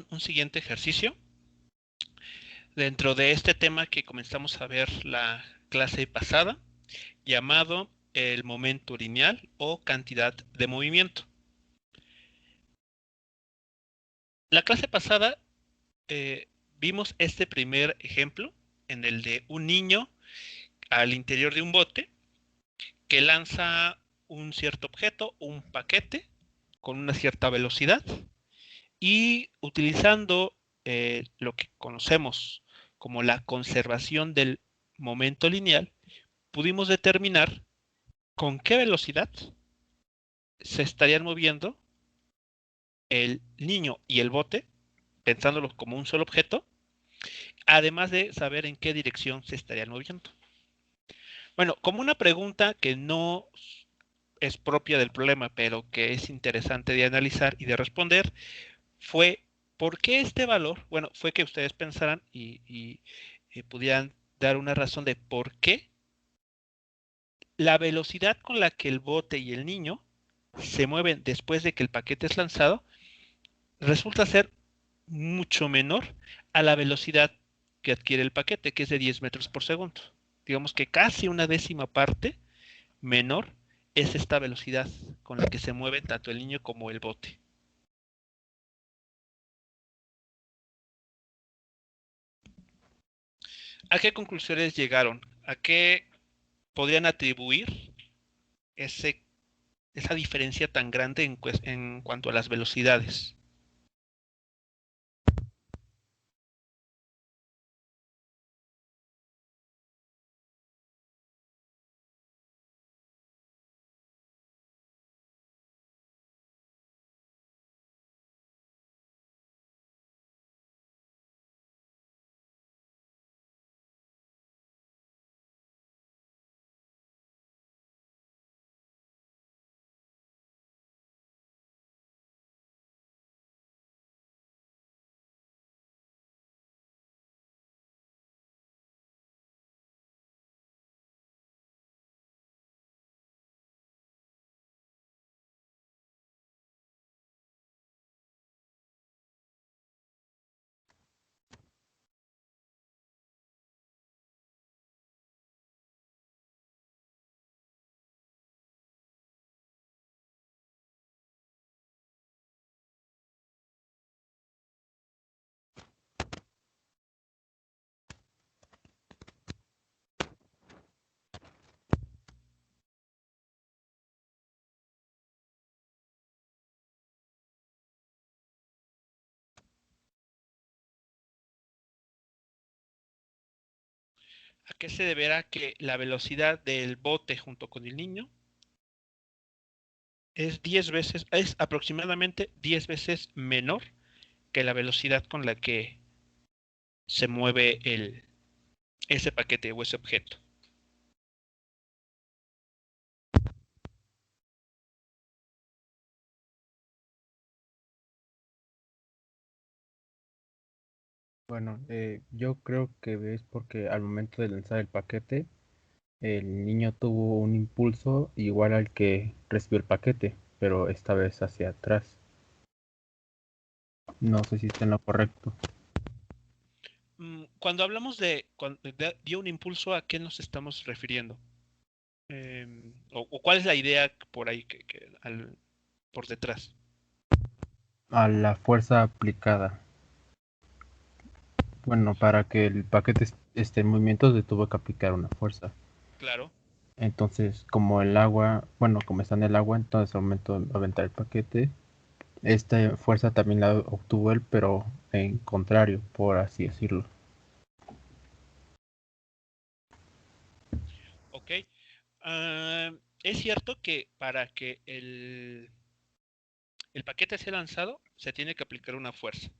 un siguiente ejercicio dentro de este tema que comenzamos a ver la clase pasada, llamado el momento lineal o cantidad de movimiento. La clase pasada vimos este primer ejemplo en el de un niño al interior de un bote que lanza un cierto objeto, un paquete, con una cierta velocidad y utilizando lo que conocemos como la conservación del momento lineal, pudimos determinar con qué velocidad se estarían moviendo el niño y el bote, pensándolos como un solo objeto, además de saber en qué dirección se estarían moviendo. Bueno, como una pregunta que no es propia del problema, pero que es interesante de analizar y de responder, fue ¿por qué este valor? Bueno, fue que ustedes pensaran y pudieran dar una razón de por qué la velocidad con la que el bote y el niño se mueven después de que el paquete es lanzado resulta ser mucho menor a la velocidad que adquiere el paquete, que es de 10 metros por segundo. Digamos que casi una décima parte menor es esta velocidad con la que se mueve tanto el niño como el bote. ¿A qué conclusiones llegaron? ¿A qué podrían atribuir ese, esa diferencia tan grande en cuanto a las velocidades? ¿A qué se deberá que la velocidad del bote junto con el niño es 10 veces, es aproximadamente 10 veces menor que la velocidad con la que se mueve ese paquete o ese objeto? Bueno, yo creo que es porque al momento de lanzar el paquete, el niño tuvo un impulso igual al que recibió el paquete, pero esta vez hacia atrás. No sé si está en lo correcto. Cuando hablamos de cuando dio un impulso, ¿a qué nos estamos refiriendo? O cuál es la idea por ahí por detrás. A la fuerza aplicada. Bueno, para que el paquete esté en movimiento se tuvo que aplicar una fuerza. Claro. Entonces, como el agua, bueno, como está en el agua, entonces al momento de aventar el paquete, esta fuerza también la obtuvo él, pero en contrario, por así decirlo. Ok. Ah, es cierto que para que el paquete sea lanzado, se tiene que aplicar una fuerza.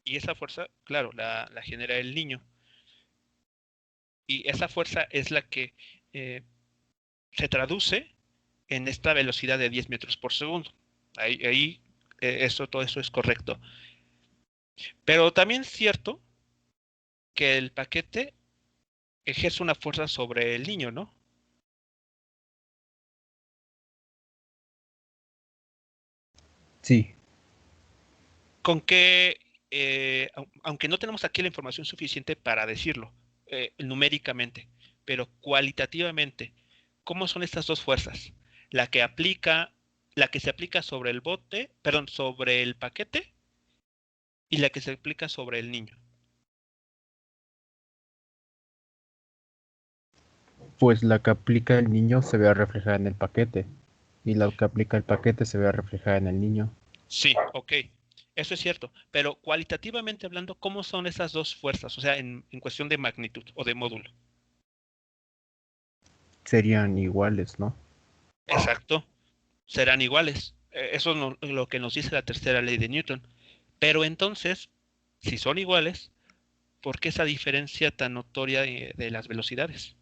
Y esa fuerza, claro, la genera el niño. Y esa fuerza es la que eh, se traduce en esta velocidad de 10 metros por segundo. Ahí todo eso es correcto. Pero también es cierto que el paquete ejerce una fuerza sobre el niño, ¿no? Sí, ¿Con qué? aunque no tenemos aquí la información suficiente para decirlo numéricamente, pero cualitativamente, ¿cómo son estas dos fuerzas? La que aplica, la que se aplica sobre el bote, perdón, sobre el paquete y la que se aplica sobre el niño. Pues la que aplica el niño se ve reflejada en el paquete y la que aplica el paquete se ve reflejada en el niño. Sí, ok. Eso es cierto, pero cualitativamente hablando, ¿cómo son esas dos fuerzas? O sea, en cuestión de magnitud o de módulo. Serían iguales, ¿no? Exacto, serán iguales. Eso es lo que nos dice la tercera ley de Newton. Pero entonces, si son iguales, ¿por qué esa diferencia tan notoria de las velocidades?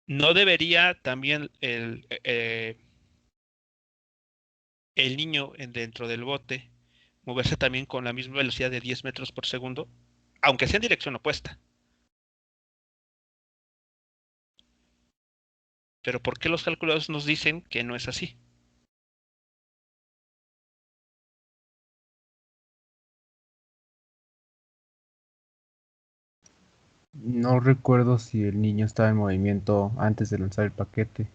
¿No debería también el niño dentro del bote moverse también con la misma velocidad de 10 metros por segundo, aunque sea en dirección opuesta? Pero ¿por qué los cálculos nos dicen que no es así? No recuerdo si el niño estaba en movimiento antes de lanzar el paquete.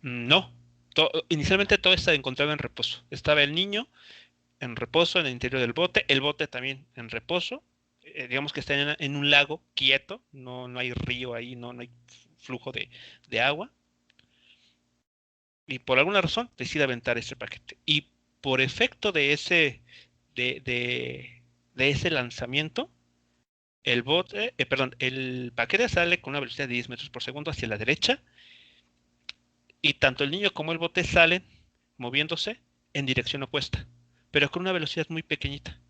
No. Inicialmente todo estaba encontrado en reposo. Estaba el niño en reposo en el interior del bote, el bote también en reposo. Digamos que está en un lago quieto, no hay río ahí, no hay flujo de agua. Y por alguna razón decide aventar ese paquete. Y por efecto de, de, de ese lanzamiento, el paquete sale con una velocidad de 10 metros por segundo hacia la derecha y tanto el niño como el bote salen moviéndose en dirección opuesta, pero con una velocidad muy pequeñita.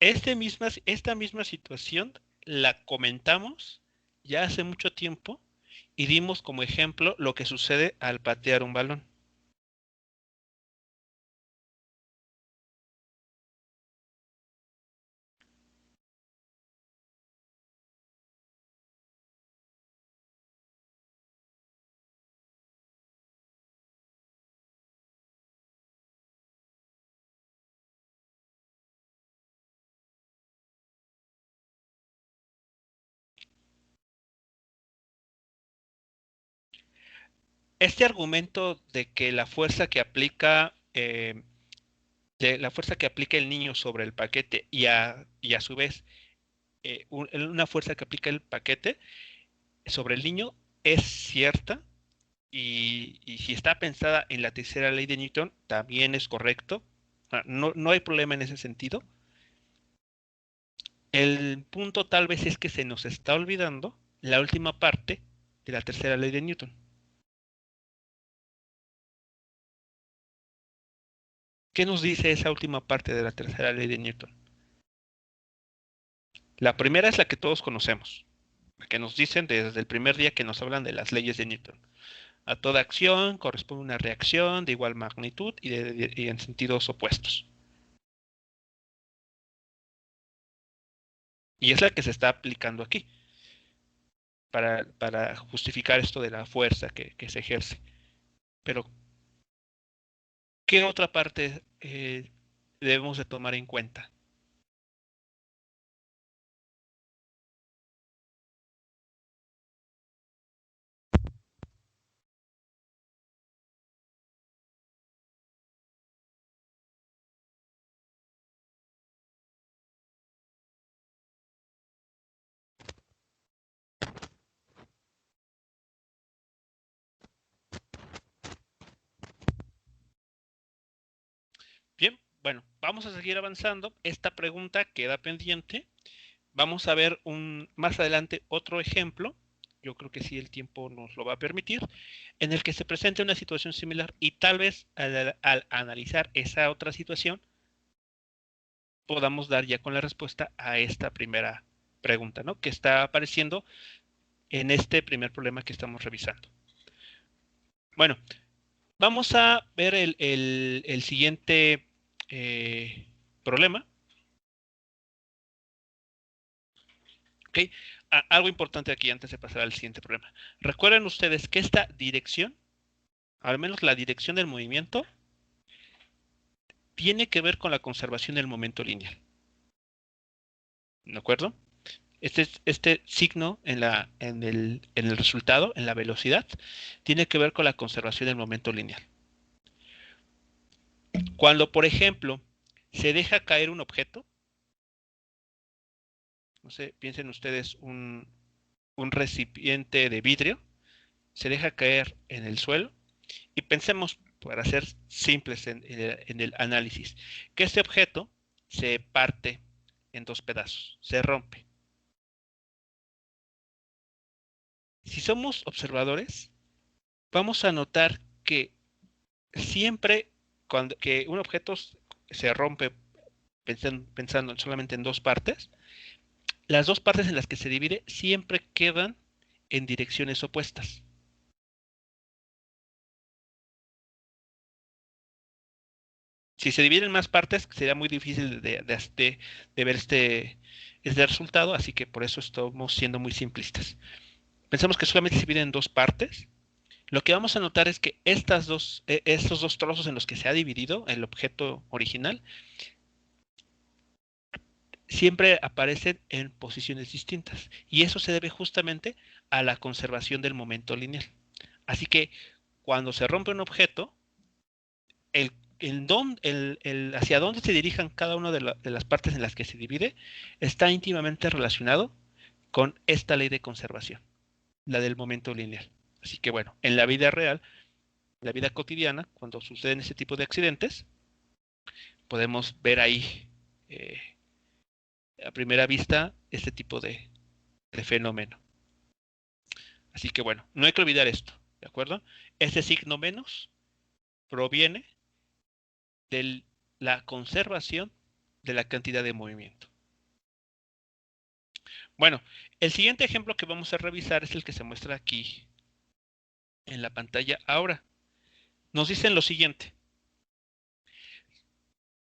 Esta misma situación la comentamos ya hace mucho tiempo y dimos como ejemplo lo que sucede al patear un balón. Este argumento de que la fuerza que aplica el niño sobre el paquete y a su vez una fuerza que aplica el paquete sobre el niño es cierta y si está pensada en la tercera ley de Newton también es correcto. No hay problema en ese sentido. El punto tal vez es que se nos está olvidando la última parte de la tercera ley de Newton. ¿Qué nos dice esa última parte de la tercera ley de Newton? La primera es la que todos conocemos, la que nos dicen desde el primer día que nos hablan de las leyes de Newton. A toda acción corresponde una reacción de igual magnitud y en sentidos opuestos. Y es la que se está aplicando aquí para justificar esto de la fuerza que se ejerce. Pero, ¿qué otra parte debemos de tomar en cuenta? Bien, bueno, vamos a seguir avanzando. Esta pregunta queda pendiente. Vamos a ver más adelante otro ejemplo. Yo creo que sí el tiempo nos lo va a permitir, en el que se presente una situación similar y tal vez al analizar esa otra situación podamos dar ya con la respuesta a esta primera pregunta, ¿no? Que está apareciendo en este primer problema que estamos revisando. Bueno, vamos a ver el siguiente problema. ¿Okay? Algo importante aquí antes de pasar al siguiente problema. Recuerden ustedes que esta dirección, al menos la dirección del movimiento, tiene que ver con la conservación del momento lineal. ¿De acuerdo? Este signo en el resultado, en la velocidad, tiene que ver con la conservación del momento lineal. Cuando, por ejemplo, se deja caer un objeto, no sé, piensen ustedes un recipiente de vidrio, se deja caer en el suelo y pensemos, para ser simples en el análisis, que este objeto se parte en dos pedazos, se rompe. Si somos observadores, vamos a notar que siempre cuando que un objeto se rompe pensando solamente en dos partes, las dos partes en las que se divide siempre quedan en direcciones opuestas. Si se dividen más partes, sería muy difícil de ver este resultado, así que por eso estamos siendo muy simplistas. Pensamos que solamente se dividen en dos partes. Lo que vamos a notar es que estos dos trozos en los que se ha dividido el objeto original siempre aparecen en posiciones distintas. Y eso se debe justamente a la conservación del momento lineal. Así que cuando se rompe un objeto, hacia dónde se dirijan cada una de las partes en las que se divide está íntimamente relacionado con esta ley de conservación, la del momento lineal. Así que bueno, en la vida real, en la vida cotidiana, cuando suceden ese tipo de accidentes, podemos ver ahí eh, a primera vista este tipo de fenómeno. Así que bueno, no hay que olvidar esto, ¿de acuerdo? Este signo menos proviene de la conservación de la cantidad de movimiento. Bueno, el siguiente ejemplo que vamos a revisar es el que se muestra aquí en la pantalla ahora. Nos dicen lo siguiente.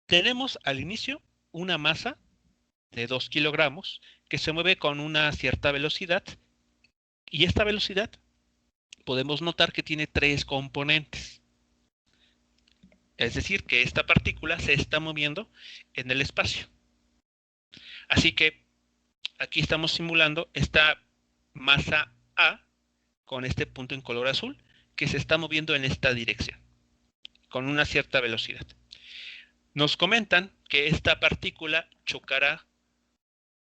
Tenemos al inicio una masa de 2 kilogramos que se mueve con una cierta velocidad y esta velocidad podemos notar que tiene tres componentes. Es decir, que esta partícula se está moviendo en el espacio. Así que aquí estamos simulando esta masa A con este punto en color azul que se está moviendo en esta dirección con una cierta velocidad. Nos comentan que esta partícula chocará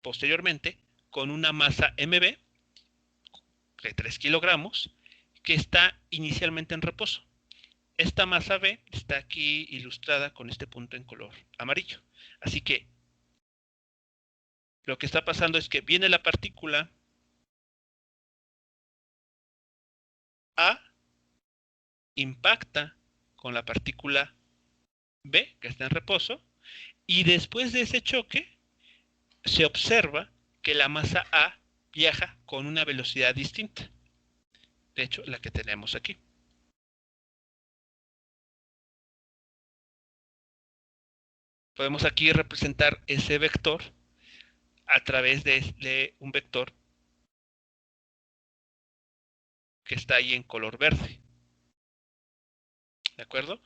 posteriormente con una masa mb de 3 kilogramos que está inicialmente en reposo. Esta masa B está aquí ilustrada con este punto en color amarillo. Así que lo que está pasando es que viene la partícula A, impacta con la partícula B, que está en reposo, y después de ese choque se observa que la masa A viaja con una velocidad distinta. De hecho, la que tenemos aquí. Podemos aquí representar ese vector a través de un vector que está ahí en color verde. ¿De acuerdo?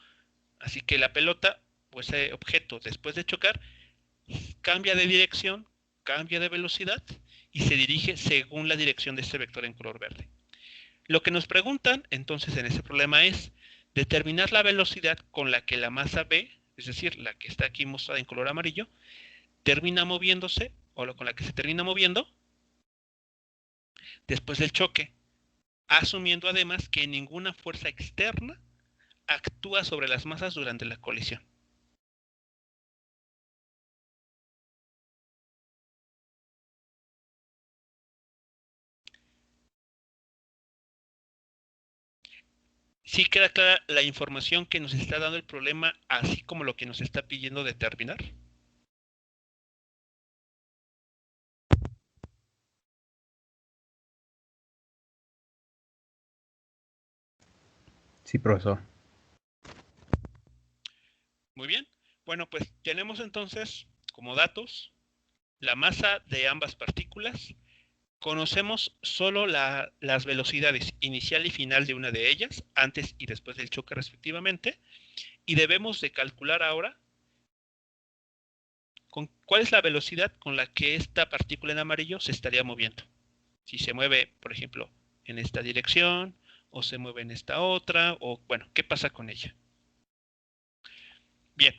Así que la pelota, o ese objeto, después de chocar, cambia de dirección, cambia de velocidad y se dirige según la dirección de este vector en color verde. Lo que nos preguntan entonces en ese problema es determinar la velocidad con la que la masa B, es decir, la que está aquí mostrada en color amarillo, termina moviéndose o con la que se termina moviendo después del choque, asumiendo además que ninguna fuerza externa actúa sobre las masas durante la colisión. ¿Sí queda clara la información que nos está dando el problema, así como lo que nos está pidiendo determinar? Sí, profesor. Muy bien. Bueno, pues tenemos entonces como datos la masa de ambas partículas. Conocemos solo las velocidades inicial y final de una de ellas, antes y después del choque respectivamente, y debemos de calcular ahora cuál es la velocidad con la que esta partícula en amarillo se estaría moviendo. Si se mueve, por ejemplo, en esta dirección, o se mueve en esta otra, o bueno, ¿qué pasa con ella? Bien,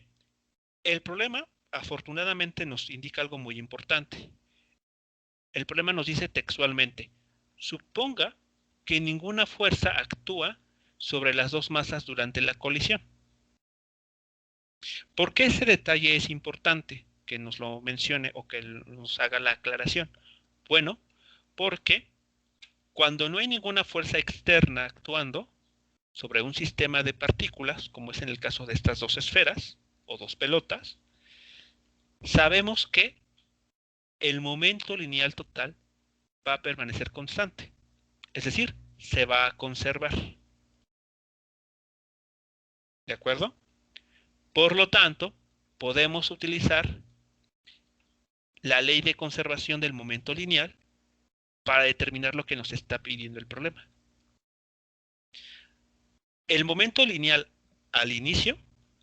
el problema afortunadamente nos indica algo muy importante. El problema nos dice textualmente, suponga que ninguna fuerza actúa sobre las dos masas durante la colisión. ¿Por qué ese detalle es importante que nos lo mencione o que nos haga la aclaración? Bueno, porque cuando no hay ninguna fuerza externa actuando sobre un sistema de partículas, como es en el caso de estas dos esferas o dos pelotas, sabemos que el momento lineal total va a permanecer constante, es decir, se va a conservar. ¿De acuerdo? Por lo tanto, podemos utilizar la ley de conservación del momento lineal para determinar lo que nos está pidiendo el problema. El momento lineal al inicio,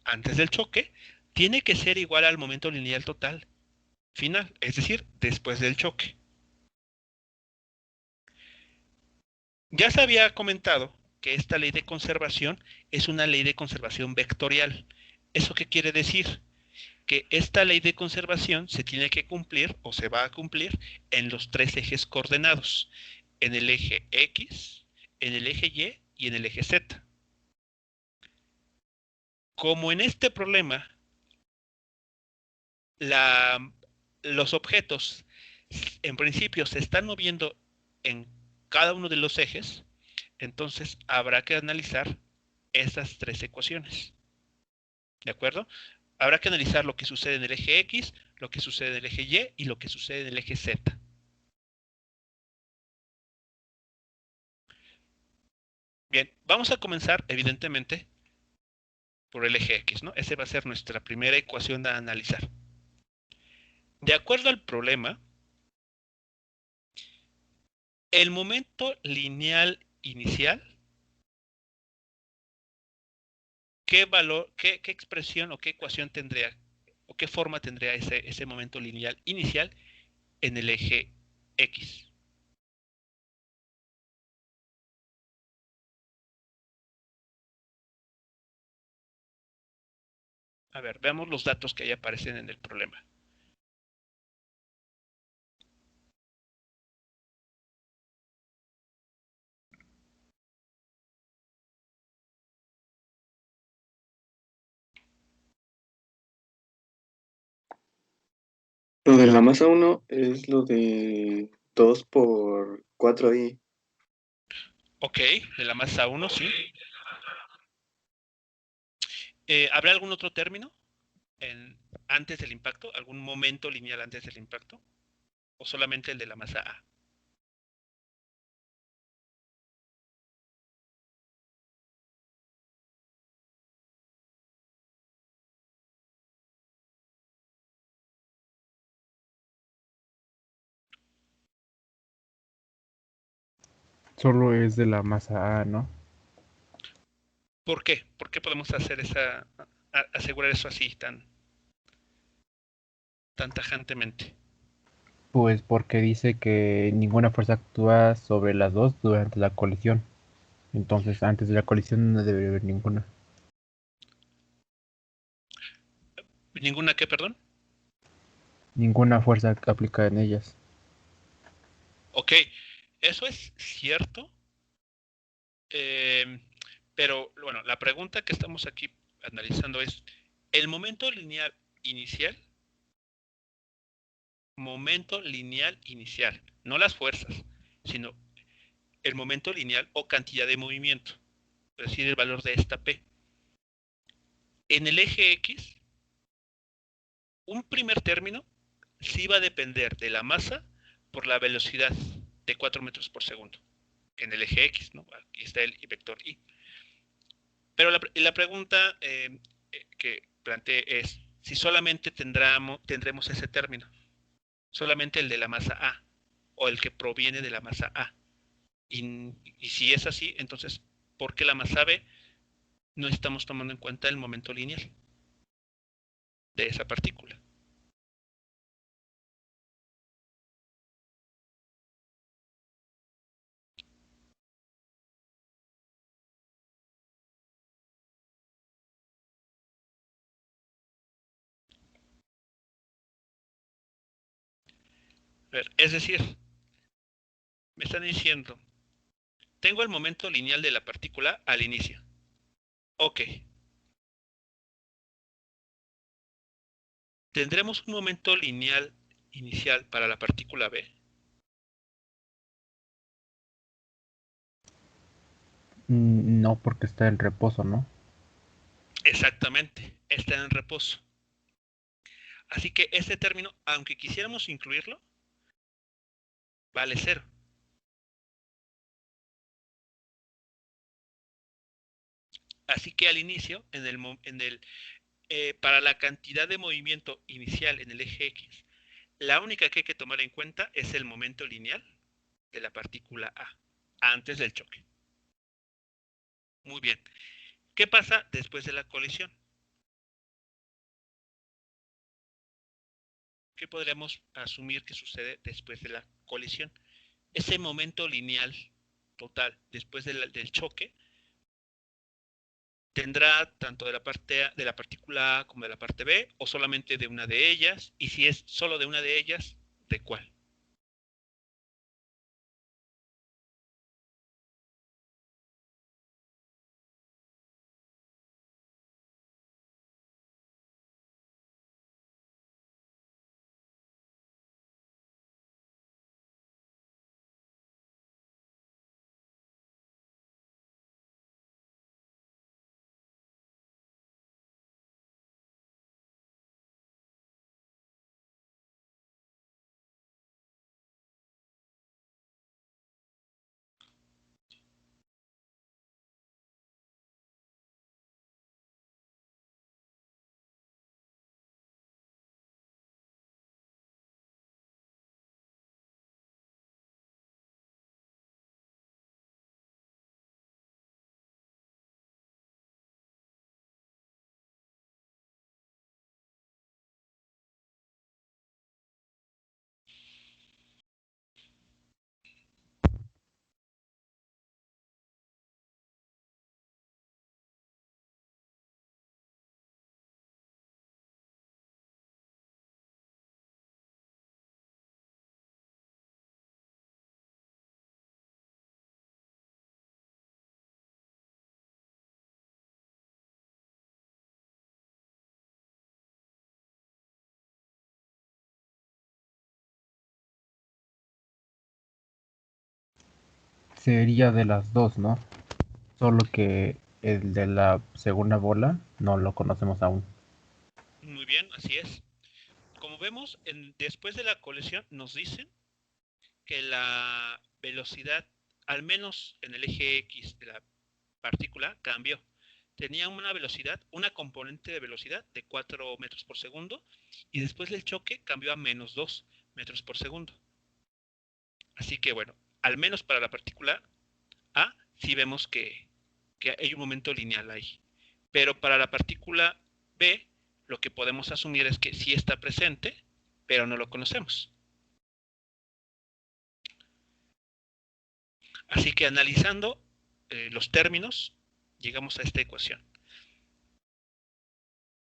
antes del choque, tiene que ser igual al momento lineal total final, es decir, después del choque. Ya se había comentado que esta ley de conservación es una ley de conservación vectorial. ¿Eso qué quiere decir? Que esta ley de conservación se tiene que cumplir o se va a cumplir en los tres ejes coordenados, en el eje X, en el eje Y y en el eje Z. Como en este problema la, los objetos en principio se están moviendo en cada uno de los ejes, entonces habrá que analizar estas tres ecuaciones. ¿De acuerdo? Habrá que analizar lo que sucede en el eje X, lo que sucede en el eje Y y lo que sucede en el eje Z. Bien, vamos a comenzar, evidentemente, por el eje X, ¿no? Esa va a ser nuestra primera ecuación a analizar. De acuerdo al problema, el momento lineal inicial, ¿qué valor, qué expresión o qué ecuación tendría, o qué forma tendría ese momento lineal inicial en el eje X? A ver, veamos los datos que ahí aparecen en el problema. Lo de la masa uno es lo de 2 por 4i. Ok, de la masa 1, sí. ¿Habrá algún otro término antes del impacto? ¿Algún momento lineal antes del impacto? ¿O solamente el de la masa A? Solo es de la masa A, ¿no? ¿Por qué? ¿Por qué podemos hacer asegurar eso así tan tajantemente? Pues porque dice que ninguna fuerza actúa sobre las dos durante la colisión. Entonces, antes de la colisión no debe haber ninguna. ¿Ninguna qué, perdón? Ninguna fuerza aplicada en ellas. Ok, eso es cierto, eh, pero bueno, la pregunta que estamos aquí analizando es, el momento lineal inicial, no las fuerzas, sino el momento lineal o cantidad de movimiento. es decir, el valor de esta P. En el eje X, un primer término sí va a depender de la masa por la velocidad de 4 metros por segundo. En el eje X, ¿no? Aquí está el vector Y. Pero la pregunta que planteé es si solamente tendremos ese término, solamente el de la masa A, o el que proviene de la masa A. Y si es así, entonces, ¿por qué la masa B no estamos tomando en cuenta el momento lineal de esa partícula? A ver, es decir, me están diciendo, tengo el momento lineal de la partícula al inicio. Ok. ¿Tendremos un momento lineal inicial para la partícula B? No, porque está en reposo, ¿no? Exactamente, está en reposo. Así que este término, aunque quisiéramos incluirlo, vale 0. Así que al inicio, para la cantidad de movimiento inicial en el eje X, la única que hay que tomar en cuenta es el momento lineal de la partícula A, antes del choque. Muy bien. ¿Qué pasa después de la colisión? ¿Qué podríamos asumir que sucede después de la colisión? Ese momento lineal total después del choque tendrá tanto de la parte A, de la partícula A como de la parte B, o solamente de una de ellas, y si es solo de una de ellas, ¿de cuál? Sería de las dos, ¿no? Solo que el de la segunda bola no lo conocemos aún. Muy bien, así es. Como vemos, después de la colisión nos dicen que la velocidad, al menos en el eje X de la partícula, cambió. Tenía una velocidad, una componente de velocidad de 4 metros por segundo, y después del choque cambió a menos 2 metros por segundo. Así que bueno, al menos para la partícula A, sí vemos que hay un momento lineal ahí. Pero para la partícula B, lo que podemos asumir es que sí está presente, pero no lo conocemos. Así que analizando los términos, llegamos a esta ecuación.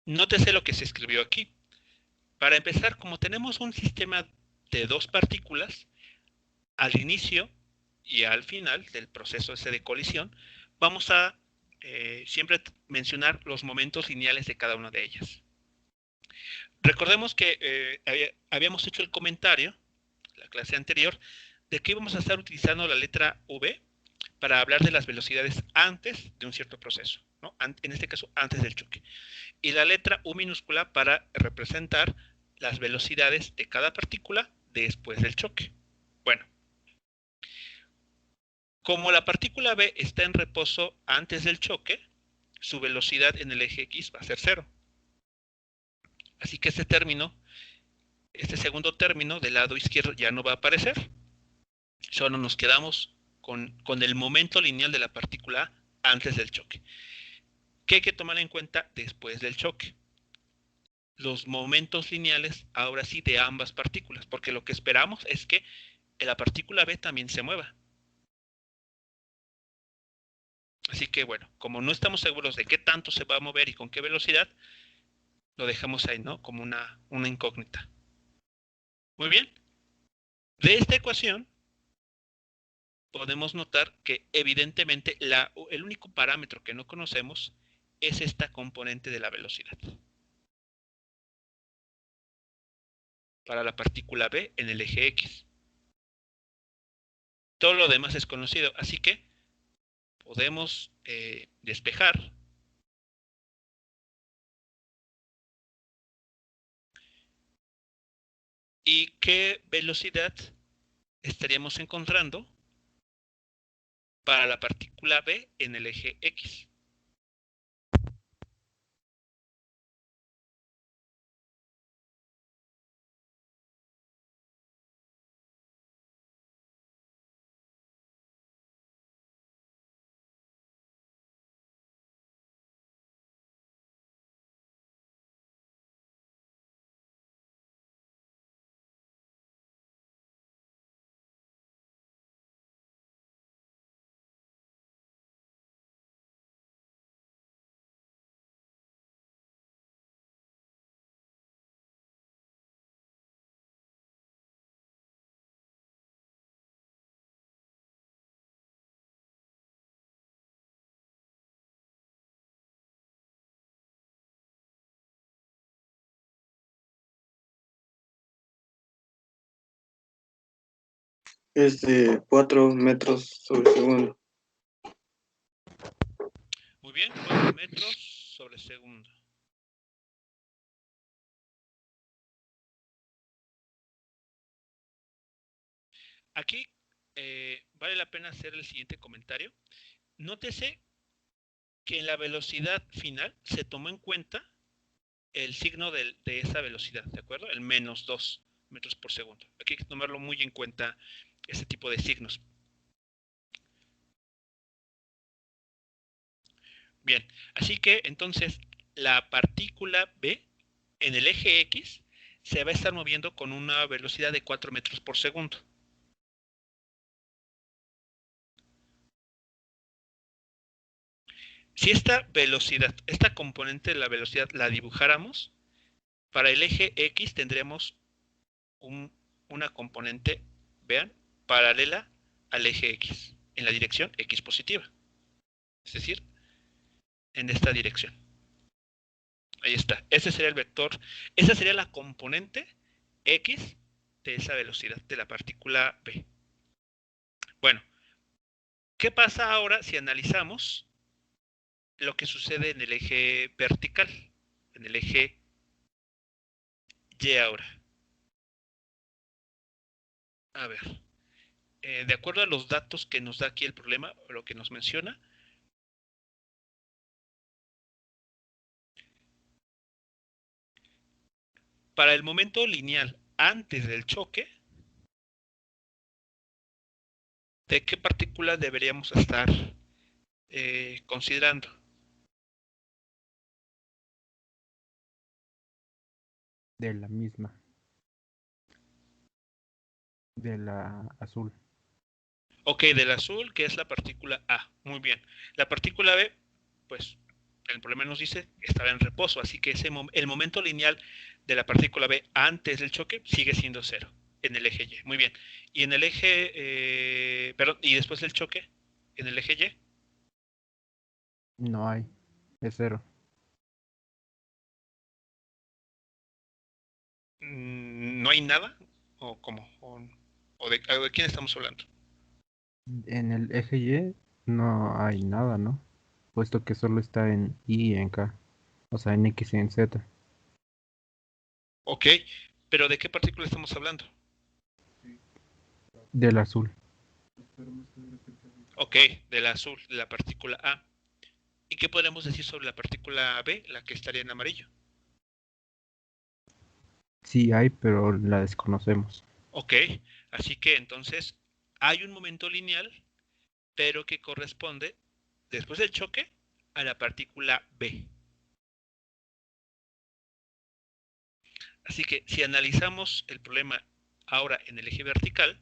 Nótese lo que se escribió aquí. Para empezar, como tenemos un sistema de dos partículas, al inicio y al final del proceso ese de colisión, vamos a siempre mencionar los momentos lineales de cada una de ellas. Recordemos que habíamos hecho el comentario, la clase anterior, de que íbamos a estar utilizando la letra V para hablar de las velocidades antes de un cierto proceso, ¿no? En este caso, antes del choque. Y la letra U minúscula para representar las velocidades de cada partícula después del choque. Bueno, como la partícula B está en reposo antes del choque, su velocidad en el eje X va a ser 0. Así que este segundo término del lado izquierdo ya no va a aparecer. Solo nos quedamos con el momento lineal de la partícula antes del choque. ¿Qué hay que tomar en cuenta después del choque? Los momentos lineales, ahora sí, de ambas partículas, porque lo que esperamos es que la partícula B también se mueva. Así que bueno, como no estamos seguros de qué tanto se va a mover y con qué velocidad, lo dejamos ahí, ¿no? Como una incógnita. Muy bien. De esta ecuación podemos notar que evidentemente el único parámetro que no conocemos es esta componente de la velocidad. Para la partícula B en el eje X. Todo lo demás es conocido, así que podemos despejar. ¿Y qué velocidad estaríamos encontrando para la partícula B en el eje X? Es de 4 metros sobre segundo. Muy bien, 4 metros sobre segundo. Aquí vale la pena hacer el siguiente comentario. Nótese que en la velocidad final se tomó en cuenta el signo de esa velocidad, ¿de acuerdo? El menos 2 metros por segundo. Aquí hay que tomarlo muy en cuenta, ese tipo de signos. Bien, así que entonces la partícula B en el eje X se va a estar moviendo con una velocidad de 4 metros por segundo. Si esta velocidad, esta componente de la velocidad la dibujáramos, para el eje X tendremos una componente, vean, paralela al eje X, en la dirección X positiva. Es decir, en esta dirección. Ahí está. Ese sería el vector, esa sería la componente X de esa velocidad de la partícula B. Bueno, ¿qué pasa ahora si analizamos lo que sucede en el eje vertical? En el eje Y ahora. A ver, de acuerdo a los datos que nos da aquí el problema, o lo que nos menciona, para el momento lineal antes del choque, ¿de qué partícula deberíamos estar considerando? De la misma. De la azul. Ok, del azul, que es la partícula A. Muy bien. La partícula B, pues el problema nos dice que estaba en reposo, así que el momento lineal de la partícula B antes del choque sigue siendo 0 en el eje Y. Muy bien. Y en el eje, perdón, y después del choque, en el eje Y. No hay. Es 0. ¿No hay nada? ¿O cómo? ¿O de quién estamos hablando? En el eje Y No hay nada, ¿no? Puesto que solo está en Y y en K, o sea, en X y en Z. Ok, pero ¿de qué partícula estamos hablando? Del azul. Ok, del azul, de la partícula A. ¿Y qué podemos decir sobre la partícula B, la que estaría en amarillo? Sí hay, pero la desconocemos. Ok, así que entonces hay un momento lineal, pero que corresponde, después del choque, a la partícula B. Así que si analizamos el problema ahora en el eje vertical,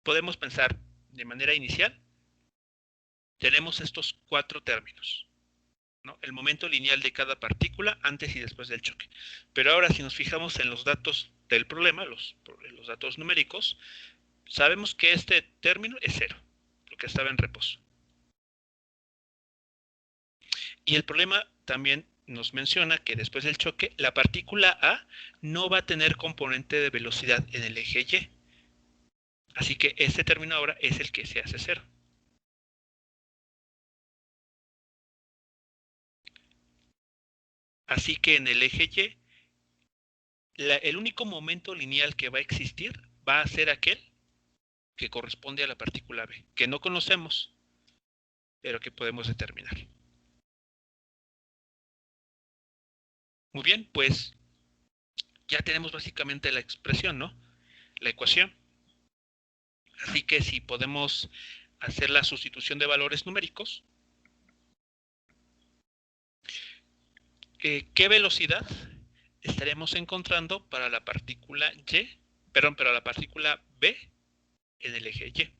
podemos pensar de manera inicial, tenemos estos cuatro términos, ¿no? El momento lineal de cada partícula antes y después del choque. Pero ahora si nos fijamos en los datos del problema, los datos numéricos, sabemos que este término es cero, porque estaba en reposo. Y el problema también nos menciona que después del choque, la partícula A no va a tener componente de velocidad en el eje Y. Así que este término ahora es el que se hace cero. Así que en el eje Y, el único momento lineal que va a existir va a ser aquel que corresponde a la partícula B, que no conocemos, pero que podemos determinar. Muy bien, pues ya tenemos básicamente la expresión, ¿no? La ecuación. Así que si podemos hacer la sustitución de valores numéricos, ¿qué velocidad estaremos encontrando para la partícula Y, perdón, para la partícula B en el eje Y?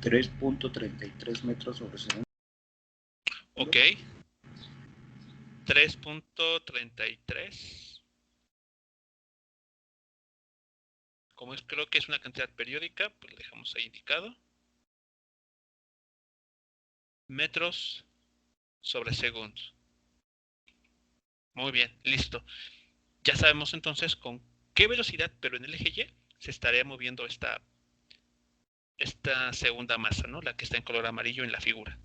(3.33 metros sobre segundo). Ok, 3.33. Como creo que es una cantidad periódica, pues lo dejamos ahí indicado. Metros sobre segundo. Muy bien, listo. Ya sabemos entonces con qué velocidad, pero en el eje Y, se estaría moviendo esta segunda masa, ¿no? La que está en color amarillo en la figura.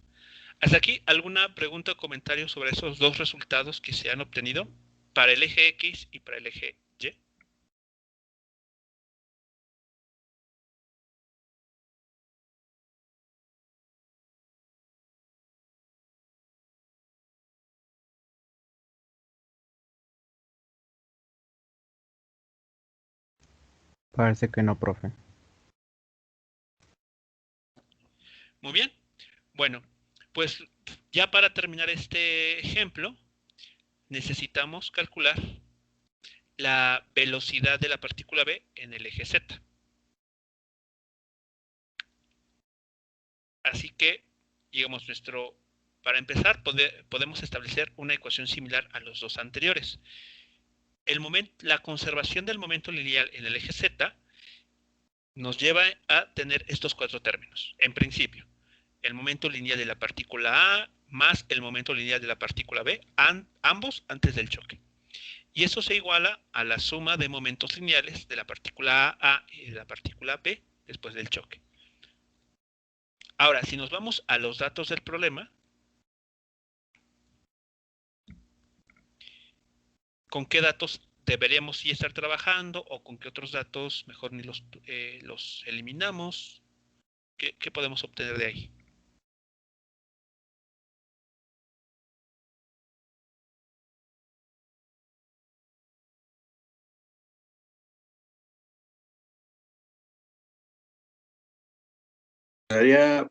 Hasta aquí, ¿alguna pregunta o comentario sobre esos dos resultados que se han obtenido para el eje X y para el eje Y? Parece que no, profe. Muy bien. Bueno, pues ya para terminar este ejemplo, necesitamos calcular la velocidad de la partícula B en el eje Z. Así que, digamos, para empezar, podemos establecer una ecuación similar a los dos anteriores. La conservación del momento lineal en el eje Z nos lleva a tener estos cuatro términos. En principio, el momento lineal de la partícula A más el momento lineal de la partícula B, ambos antes del choque. Y eso se iguala a la suma de momentos lineales de la partícula A y de la partícula B después del choque. Ahora, si nos vamos a los datos del problema, ¿con qué datos deberíamos sí estar trabajando o con qué otros datos mejor ni los eliminamos? ¿Qué podemos obtener de ahí?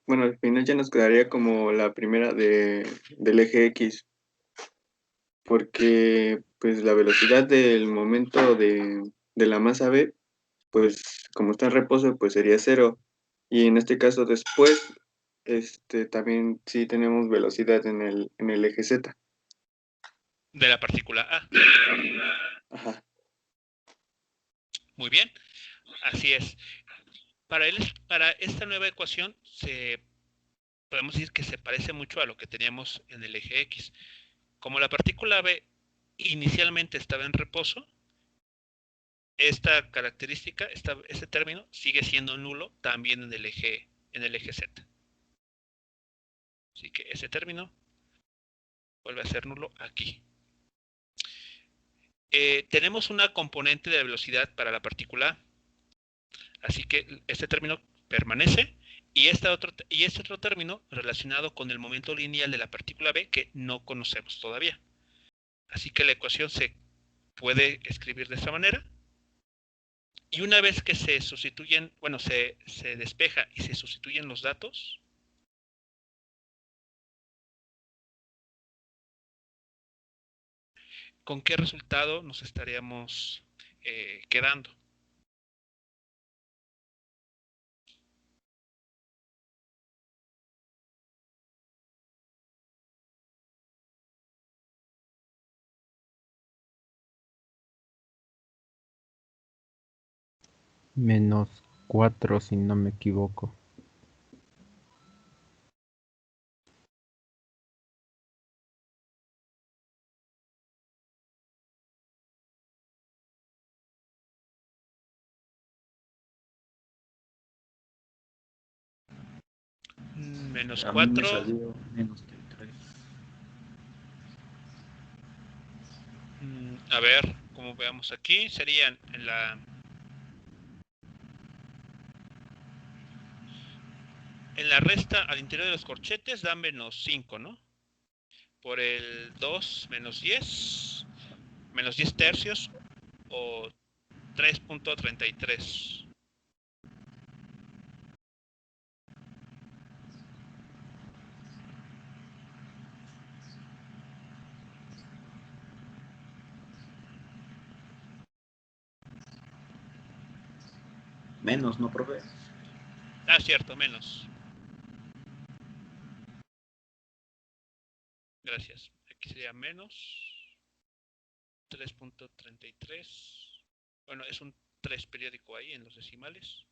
Bueno, al final ya nos quedaría como la primera del eje X, porque pues la velocidad del momento de la masa B, pues como está en reposo, pues sería cero. Y en este caso después, también sí tenemos velocidad en el eje Z. De la partícula A. Ajá. Muy bien, así es. Para esta nueva ecuación podemos decir que se parece mucho a lo que teníamos en el eje X. Como la partícula B inicialmente estaba en reposo, esta característica, este término, sigue siendo nulo también en el eje Z. Así que ese término vuelve a ser nulo aquí. Tenemos una componente de velocidad para la partícula A, así que este término permanece y este otro término relacionado con el momento lineal de la partícula B que no conocemos todavía. Así que la ecuación se puede escribir de esta manera. Y una vez que se sustituyen, bueno, se despeja y se sustituyen los datos, ¿con qué resultado nos estaríamos quedando? -4 si no me equivoco. Menos A mí me 4. salió -3. A ver, como veamos aquí, serían en la resta al interior de los corchetes da menos 5, ¿no? Por el 2 menos 10 tercios o 3.33. Menos, ¿no, profe? Ah, cierto, menos. Gracias. Aquí sería menos 3.33. Bueno, es un 3 periódico ahí en los decimales.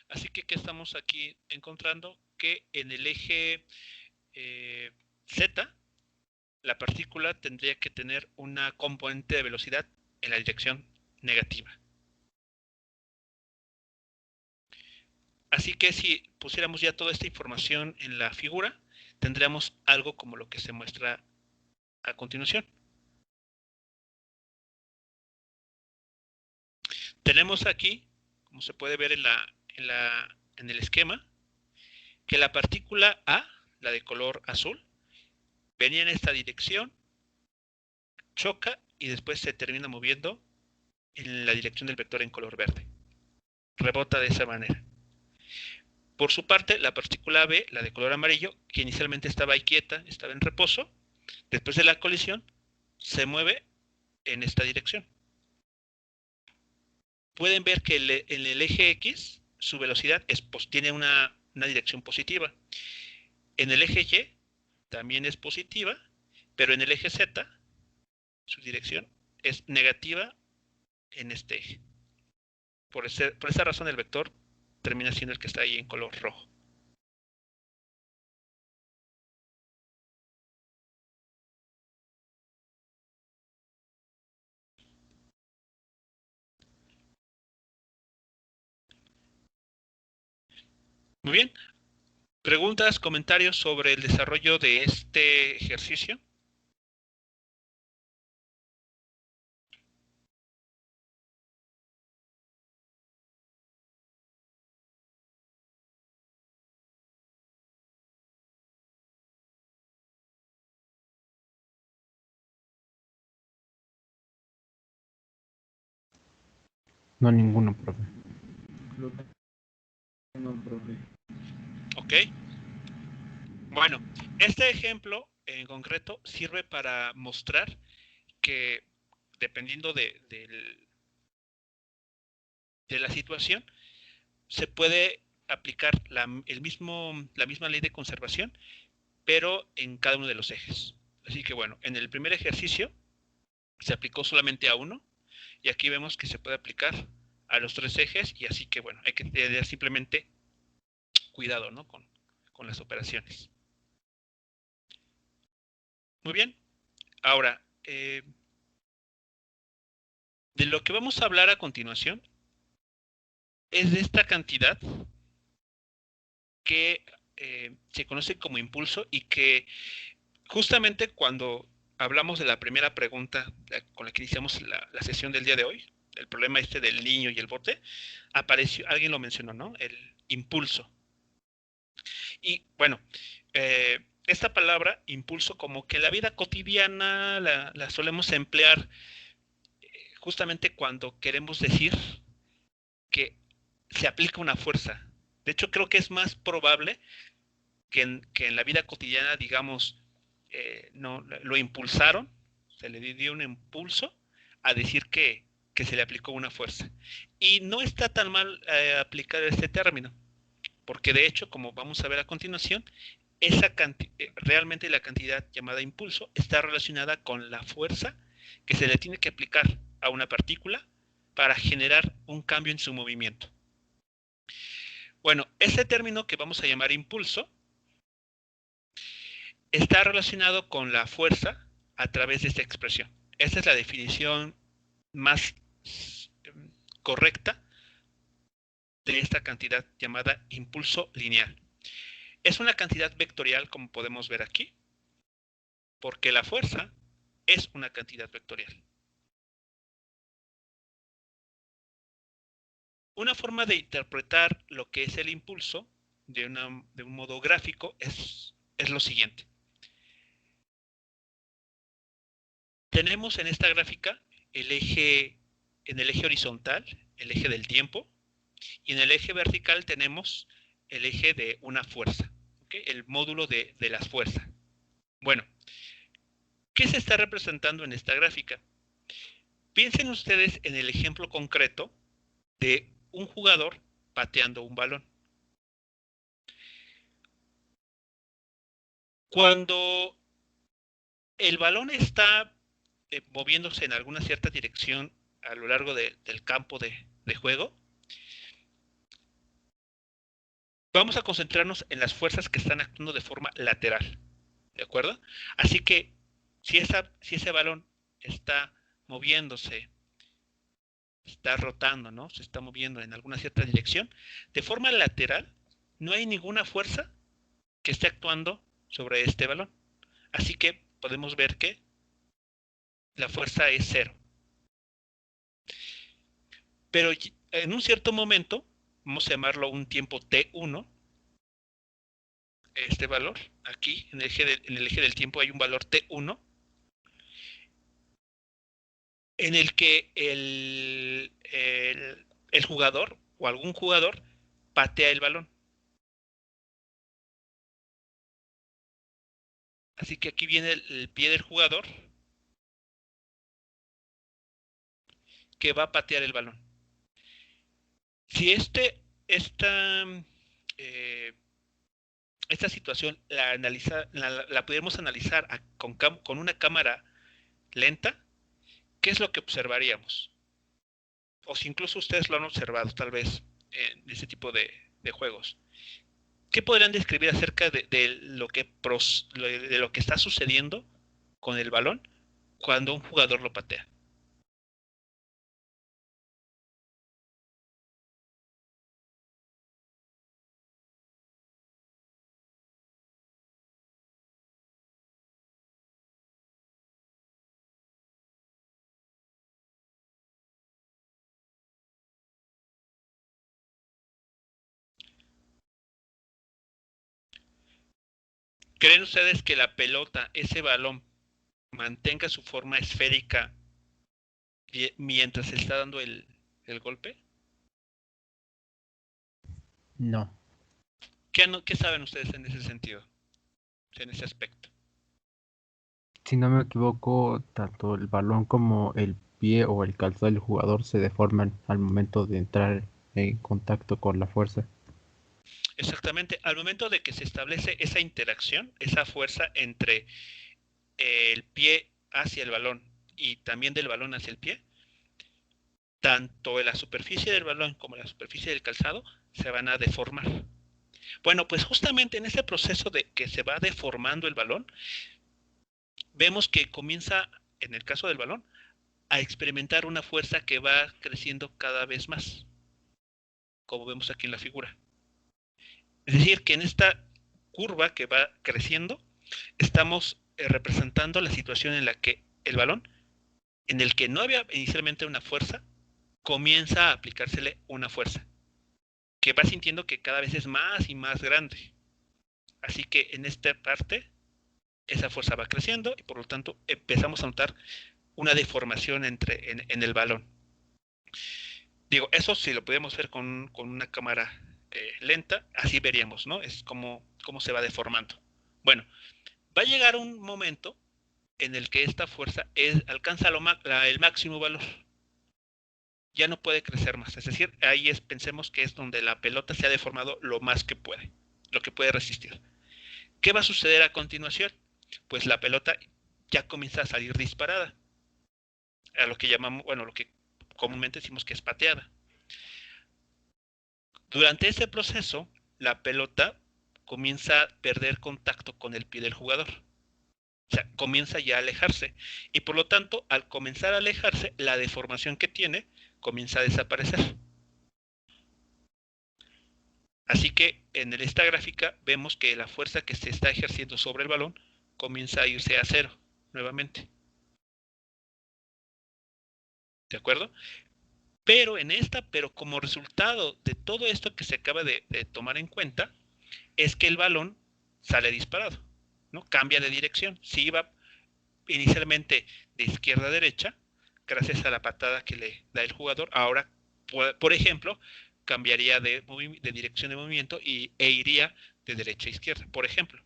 Así que, ¿qué estamos aquí encontrando? Que en el eje Z, la partícula tendría que tener una componente de velocidad en la dirección negativa. Así que si pusiéramos ya toda esta información en la figura, tendríamos algo como lo que se muestra a continuación. Tenemos aquí, como se puede ver en el esquema, que la partícula A, la de color azul, venía en esta dirección, choca y después se termina moviendo en la dirección del vector en color verde. Rebota de esa manera. Por su parte, la partícula B, la de color amarillo, que inicialmente estaba ahí quieta, estaba en reposo, después de la colisión, se mueve en esta dirección. Pueden ver que en el eje X, su velocidad tiene una dirección positiva. En el eje Y, también es positiva, pero en el eje Z, su dirección es negativa en este eje. Por esa razón, el vector termina siendo el que está ahí en color rojo. Muy bien. ¿Preguntas, comentarios sobre el desarrollo de este ejercicio? No, ninguno, profe. No, profe. Ok. Bueno, este ejemplo en concreto sirve para mostrar que dependiendo de la situación, se puede aplicar la misma ley de conservación, pero en cada uno de los ejes. Así que bueno, en el primer ejercicio se aplicó solamente a uno, y aquí vemos que se puede aplicar a los 3 ejes, y así que bueno, hay que tener simplemente cuidado, ¿no? con las operaciones. Muy bien. Ahora, de lo que vamos a hablar a continuación es de esta cantidad que se conoce como impulso, y que justamente cuando hablamos de la primera pregunta con la que iniciamos la sesión del día de hoy, el problema del niño y el bote, apareció, alguien lo mencionó, ¿no? El impulso. Y bueno, esta palabra impulso, como que en la vida cotidiana la solemos emplear justamente cuando queremos decir que se aplica una fuerza. De hecho, creo que es más probable que en la vida cotidiana, digamos, no, lo impulsaron, se le dio un impulso, a decir que se le aplicó una fuerza. Y no está tan mal aplicar este término, porque de hecho, como vamos a ver a continuación, realmente la cantidad llamada impulso está relacionada con la fuerza que se le tiene que aplicar a una partícula para generar un cambio en su movimiento. Bueno, este término que vamos a llamar impulso está relacionado con la fuerza a través de esta expresión. Esta es la definición más correcta de esta cantidad llamada impulso lineal. Es una cantidad vectorial, como podemos ver aquí, porque la fuerza es una cantidad vectorial. Una forma de interpretar lo que es el impulso de un modo gráfico es lo siguiente. Tenemos en esta gráfica en el eje horizontal, el eje del tiempo, y en el eje vertical tenemos el eje de una fuerza, ¿okay? El módulo de las fuerzas. Bueno, ¿qué se está representando en esta gráfica? Piensen ustedes en el ejemplo concreto de un jugador pateando un balón. Cuando el balón está moviéndose en alguna cierta dirección a lo largo del campo de juego, vamos a concentrarnos en las fuerzas que están actuando de forma lateral, ¿de acuerdo? Así que si ese balón está moviéndose, está rotando, ¿no? Se está moviendo en alguna cierta dirección, de forma lateral, no hay ninguna fuerza que esté actuando sobre este balón. Así que podemos ver que la fuerza es 0. Pero en un cierto momento, vamos a llamarlo un tiempo T1, este valor, aquí en el eje del tiempo hay un valor T1, en el que el jugador o algún jugador patea el balón. Así que aquí viene el pie del jugador que va a patear el balón. Si esta situación la pudiéramos analizar con una cámara lenta, ¿qué es lo que observaríamos? O si incluso ustedes lo han observado, tal vez, en ese tipo de juegos. ¿Qué podrían describir acerca de lo que está sucediendo con el balón cuando un jugador lo patea? ¿Creen ustedes que la pelota, ese balón, mantenga su forma esférica mientras se está dando el golpe? No. ¿Qué saben ustedes en ese sentido? En ese aspecto. Si no me equivoco, tanto el balón como el pie o el calzado del jugador se deforman al momento de entrar en contacto con la fuerza. Exactamente. Al momento de que se establece esa interacción, esa fuerza entre el pie hacia el balón y también del balón hacia el pie, tanto la superficie del balón como la superficie del calzado se van a deformar. Bueno, pues justamente en ese proceso de que se va deformando el balón, vemos que comienza, en el caso del balón, a experimentar una fuerza que va creciendo cada vez más, como vemos aquí en la figura. Es decir, que en esta curva que va creciendo, estamos representando la situación en la que el balón, en el que no había inicialmente una fuerza, comienza a aplicársele una fuerza, que va sintiendo que cada vez es más y más grande. Así que en esta parte, esa fuerza va creciendo y por lo tanto empezamos a notar una deformación en el balón. Digo, eso si lo podemos ver con una cámara lenta, así veríamos, ¿no? Es como se va deformando. Bueno, va a llegar un momento en el que esta fuerza alcanza el máximo valor. Ya no puede crecer más. Es decir, ahí pensemos que es donde la pelota se ha deformado lo más que puede, lo que puede resistir. ¿Qué va a suceder a continuación? Pues la pelota ya comienza a salir disparada, a lo que llamamos, bueno, lo que comúnmente decimos que es pateada. Durante ese proceso, la pelota comienza a perder contacto con el pie del jugador. O sea, comienza ya a alejarse. Y por lo tanto, al comenzar a alejarse, la deformación que tiene comienza a desaparecer. Así que en esta gráfica vemos que la fuerza que se está ejerciendo sobre el balón comienza a irse a cero nuevamente. ¿De acuerdo? Pero como resultado de todo esto que se acaba de tomar en cuenta, es que el balón sale disparado, ¿no? Cambia de dirección. Si iba inicialmente de izquierda a derecha, gracias a la patada que le da el jugador, ahora, por ejemplo, cambiaría de dirección de movimiento e iría de derecha a izquierda, por ejemplo.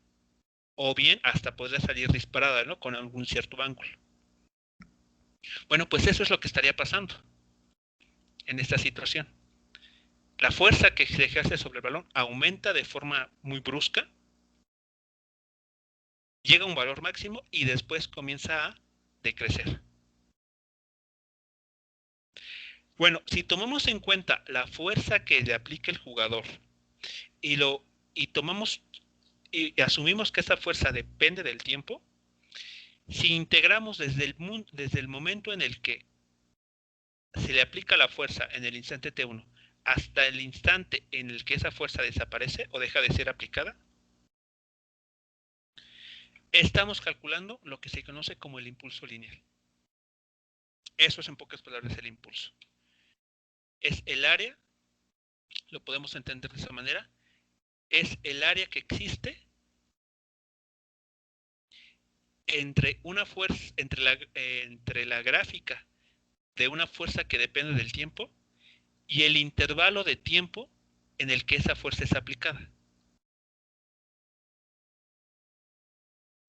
O bien hasta podría salir disparada, ¿no? Con algún cierto ángulo. Bueno, pues eso es lo que estaría pasando en esta situación. La fuerza que se ejerce sobre el balón aumenta de forma muy brusca, llega a un valor máximo y después comienza a decrecer. Bueno, si tomamos en cuenta la fuerza que le aplica el jugador y asumimos que esa fuerza depende del tiempo, si integramos desde el momento en el que se le aplica la fuerza en el instante T1 hasta el instante en el que esa fuerza desaparece o deja de ser aplicada, estamos calculando lo que se conoce como el impulso lineal. Eso es en pocas palabras el impulso. Es el área, lo podemos entender de esa manera, es el área que existe entre una fuerza, entre la gráfica de una fuerza que depende del tiempo y el intervalo de tiempo en el que esa fuerza es aplicada.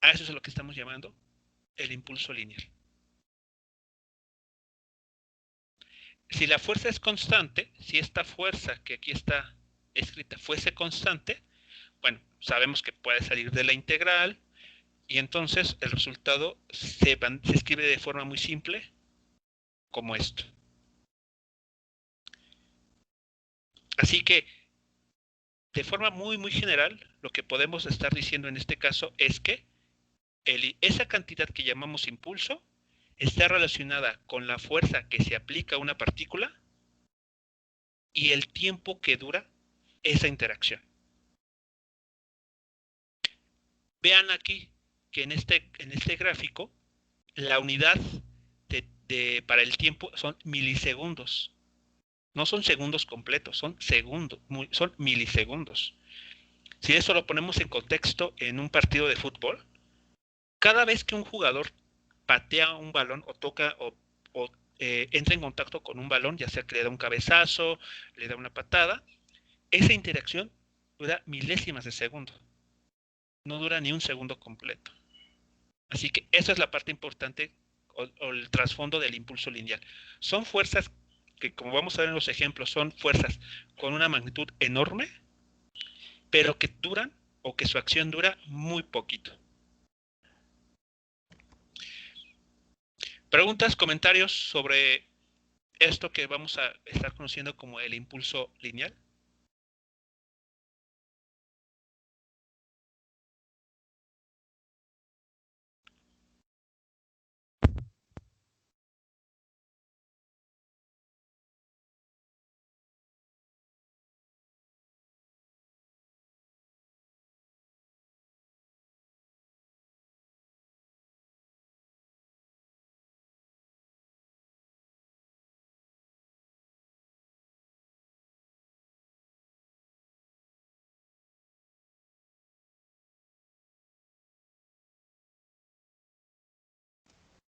A eso es lo que estamos llamando el impulso lineal. Si la fuerza es constante, si esta fuerza que aquí está escrita fuese constante, bueno, sabemos que puede salir de la integral y entonces el resultado se escribe de forma muy simple como esto. Así que, de forma muy, muy general, lo que podemos estar diciendo en este caso es que esa cantidad que llamamos impulso está relacionada con la fuerza que se aplica a una partícula y el tiempo que dura esa interacción. Vean aquí que en este gráfico la unidad para el tiempo son milisegundos. No son segundos completos, son segundos, son milisegundos. Si eso lo ponemos en contexto en un partido de fútbol, cada vez que un jugador patea un balón o toca o entra en contacto con un balón, ya sea que le da un cabezazo, le da una patada, esa interacción dura milésimas de segundo. No dura ni un segundo completo. Así que esa es la parte importante o el trasfondo del impulso lineal. Son fuerzas que, como vamos a ver en los ejemplos, son fuerzas con una magnitud enorme pero que duran o que su acción dura muy poquito. Preguntas, comentarios sobre esto que vamos a estar conociendo como el impulso lineal.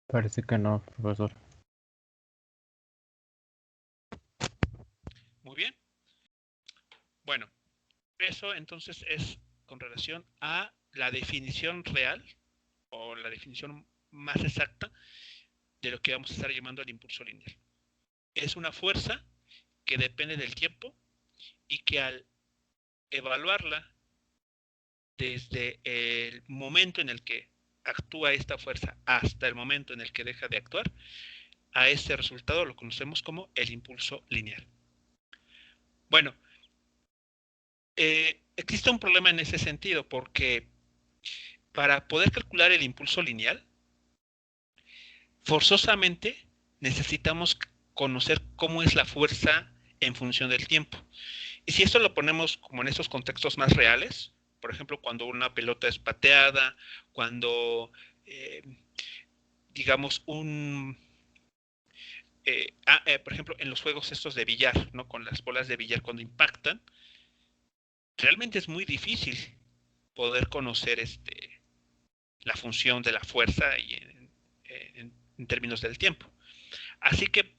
Parece que no, profesor. Muy bien. Bueno, eso entonces es con relación a la definición real o la definición más exacta de lo que vamos a estar llamando el impulso lineal. Es una fuerza que depende del tiempo y que al evaluarla desde el momento en el que actúa esta fuerza hasta el momento en el que deja de actuar, a este resultado lo conocemos como el impulso lineal. Bueno, existe un problema en ese sentido porque para poder calcular el impulso lineal, forzosamente necesitamos conocer cómo es la fuerza en función del tiempo. Y si esto lo ponemos como en estos contextos más reales, por ejemplo, cuando una pelota es pateada, cuando, digamos, por ejemplo, en los juegos estos de billar, ¿no? Con las bolas de billar cuando impactan, realmente es muy difícil poder conocer la función de la fuerza y en términos del tiempo. Así que,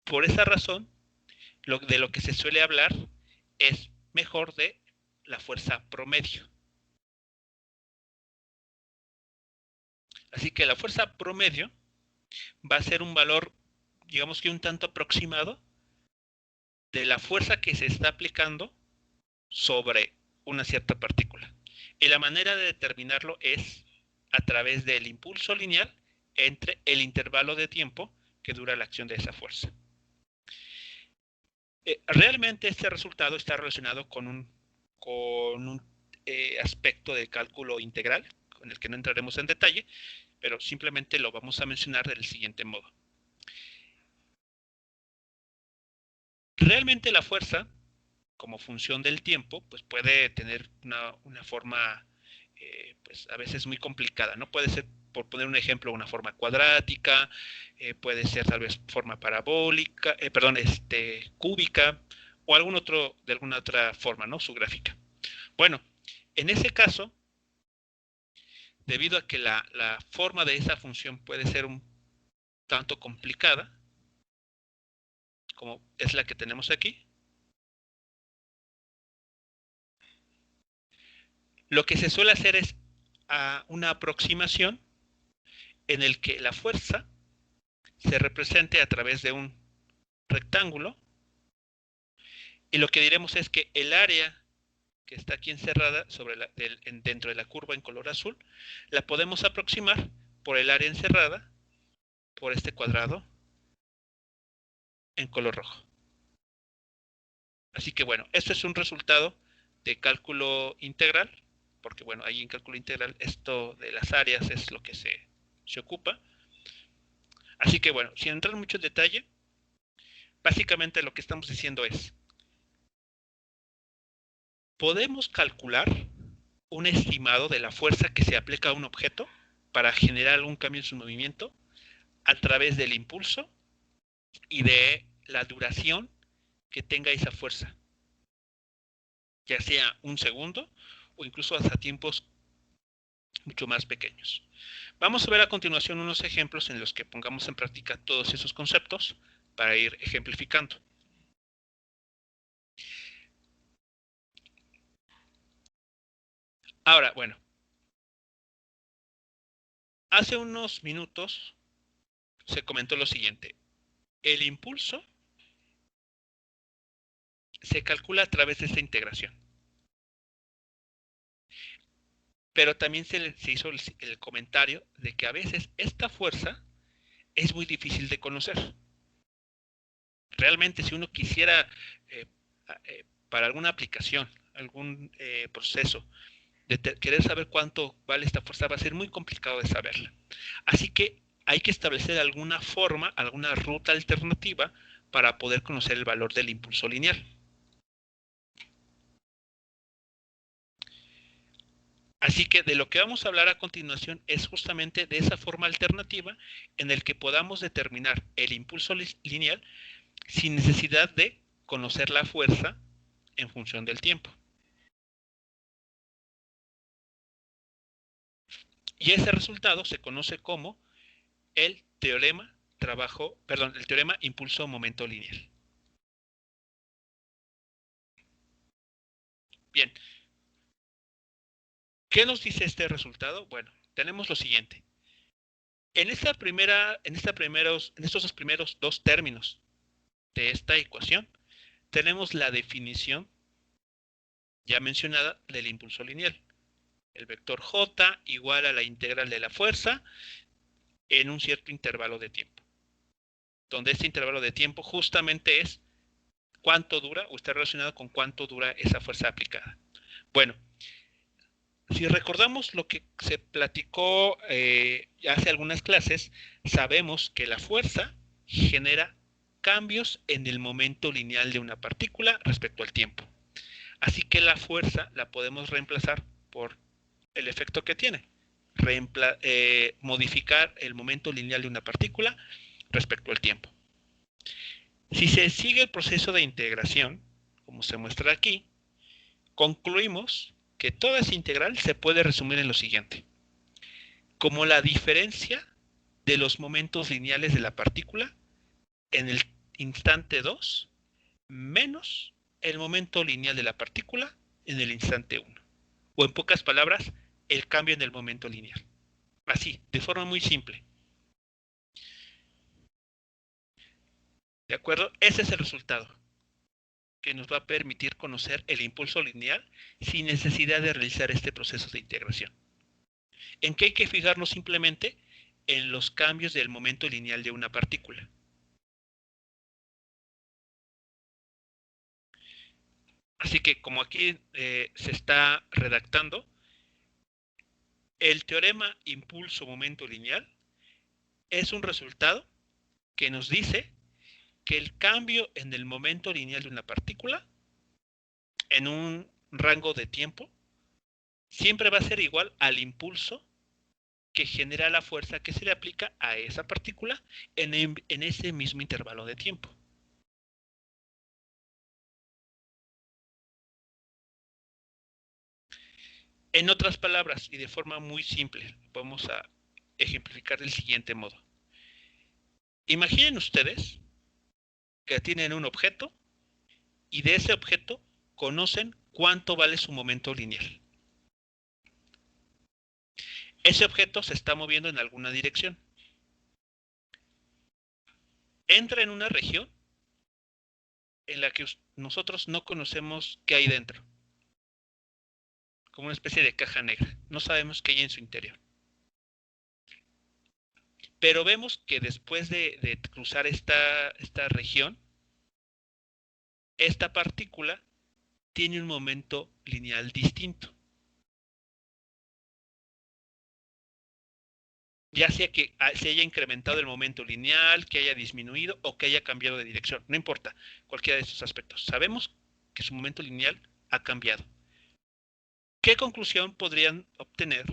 por esa razón, de lo que se suele hablar es mejor de la fuerza promedio. Así que la fuerza promedio va a ser un valor, digamos que un tanto aproximado, de la fuerza que se está aplicando sobre una cierta partícula. Y la manera de determinarlo es a través del impulso lineal entre el intervalo de tiempo que dura la acción de esa fuerza. Realmente este resultado está relacionado con un aspecto de cálculo integral, con el que no entraremos en detalle, pero simplemente lo vamos a mencionar del siguiente modo. Realmente la fuerza, como función del tiempo, pues puede tener una forma, pues a veces muy complicada, ¿no? Puede ser, por poner un ejemplo, una forma cuadrática, puede ser tal vez forma parabólica, cúbica, o de alguna otra forma, ¿no? Su gráfica. Bueno, en ese caso, debido a que la forma de esa función puede ser un tanto complicada, como es la que tenemos aquí, lo que se suele hacer es una aproximación en el que la fuerza se represente a través de un rectángulo y lo que diremos es que el área que está aquí encerrada dentro de la curva en color azul la podemos aproximar por el área encerrada por este cuadrado en color rojo. Así que bueno, esto es un resultado de cálculo integral, porque bueno, ahí en cálculo integral esto de las áreas es lo que se ocupa. Así que bueno, sin entrar mucho en detalle, básicamente lo que estamos diciendo es, podemos calcular un estimado de la fuerza que se aplica a un objeto para generar algún cambio en su movimiento a través del impulso y de la duración que tenga esa fuerza, ya sea un segundo o incluso hasta tiempos mucho más pequeños. Vamos a ver a continuación unos ejemplos en los que pongamos en práctica todos esos conceptos para ir ejemplificando. Ahora, bueno, hace unos minutos se comentó lo siguiente. El impulso se calcula a través de esta integración. pero también se hizo el comentario de que a veces esta fuerza es muy difícil de conocer. Realmente, si uno quisiera, eh, para alguna aplicación, algún proceso, querer saber cuánto vale esta fuerza, va a ser muy complicado de saberla. Así que hay que establecer alguna forma, alguna ruta alternativa para poder conocer el valor del impulso lineal. Así que de lo que vamos a hablar a continuación es justamente de esa forma alternativa en el que podamos determinar el impulso lineal sin necesidad de conocer la fuerza en función del tiempo. Y ese resultado se conoce como el teorema el teorema impulso-momento lineal. Bien, ¿qué nos dice este resultado? Bueno, tenemos lo siguiente. En estos primeros dos términos de esta ecuación, tenemos la definición ya mencionada del impulso lineal. El vector J igual a la integral de la fuerza en un cierto intervalo de tiempo. Donde este intervalo de tiempo justamente es cuánto dura o está relacionado con cuánto dura esa fuerza aplicada. Bueno, si recordamos lo que se platicó hace algunas clases, sabemos que la fuerza genera cambios en el momento lineal de una partícula respecto al tiempo. Así que la fuerza la podemos reemplazar por el efecto que tiene. Modificar el momento lineal de una partícula respecto al tiempo. Si se sigue el proceso de integración, como se muestra aquí, concluimos que toda esa integral se puede resumir en lo siguiente. Como la diferencia de los momentos lineales de la partícula en el instante 2 menos el momento lineal de la partícula en el instante 1. O en pocas palabras, el cambio en el momento lineal. Así, de forma muy simple. ¿De acuerdo? Ese es el resultado que nos va a permitir conocer el impulso lineal sin necesidad de realizar este proceso de integración. ¿En qué hay que fijarnos simplemente? En los cambios del momento lineal de una partícula. Así que como aquí se está redactando, el teorema impulso-momento lineal es un resultado que nos dice que el cambio en el momento lineal de una partícula en un rango de tiempo siempre va a ser igual al impulso que genera la fuerza que se le aplica a esa partícula en ese mismo intervalo de tiempo. En otras palabras, y de forma muy simple, vamos a ejemplificar del siguiente modo. Imaginen ustedes que tienen un objeto y de ese objeto conocen cuánto vale su momento lineal. Ese objeto se está moviendo en alguna dirección. Entra en una región en la que nosotros no conocemos qué hay dentro. Como una especie de caja negra. No sabemos qué hay en su interior. Pero vemos que después de cruzar esta región, esta partícula tiene un momento lineal distinto. Ya sea que se haya incrementado el momento lineal, que haya disminuido o que haya cambiado de dirección. No importa cualquiera de estos aspectos. Sabemos que su momento lineal ha cambiado. ¿Qué conclusión podrían obtener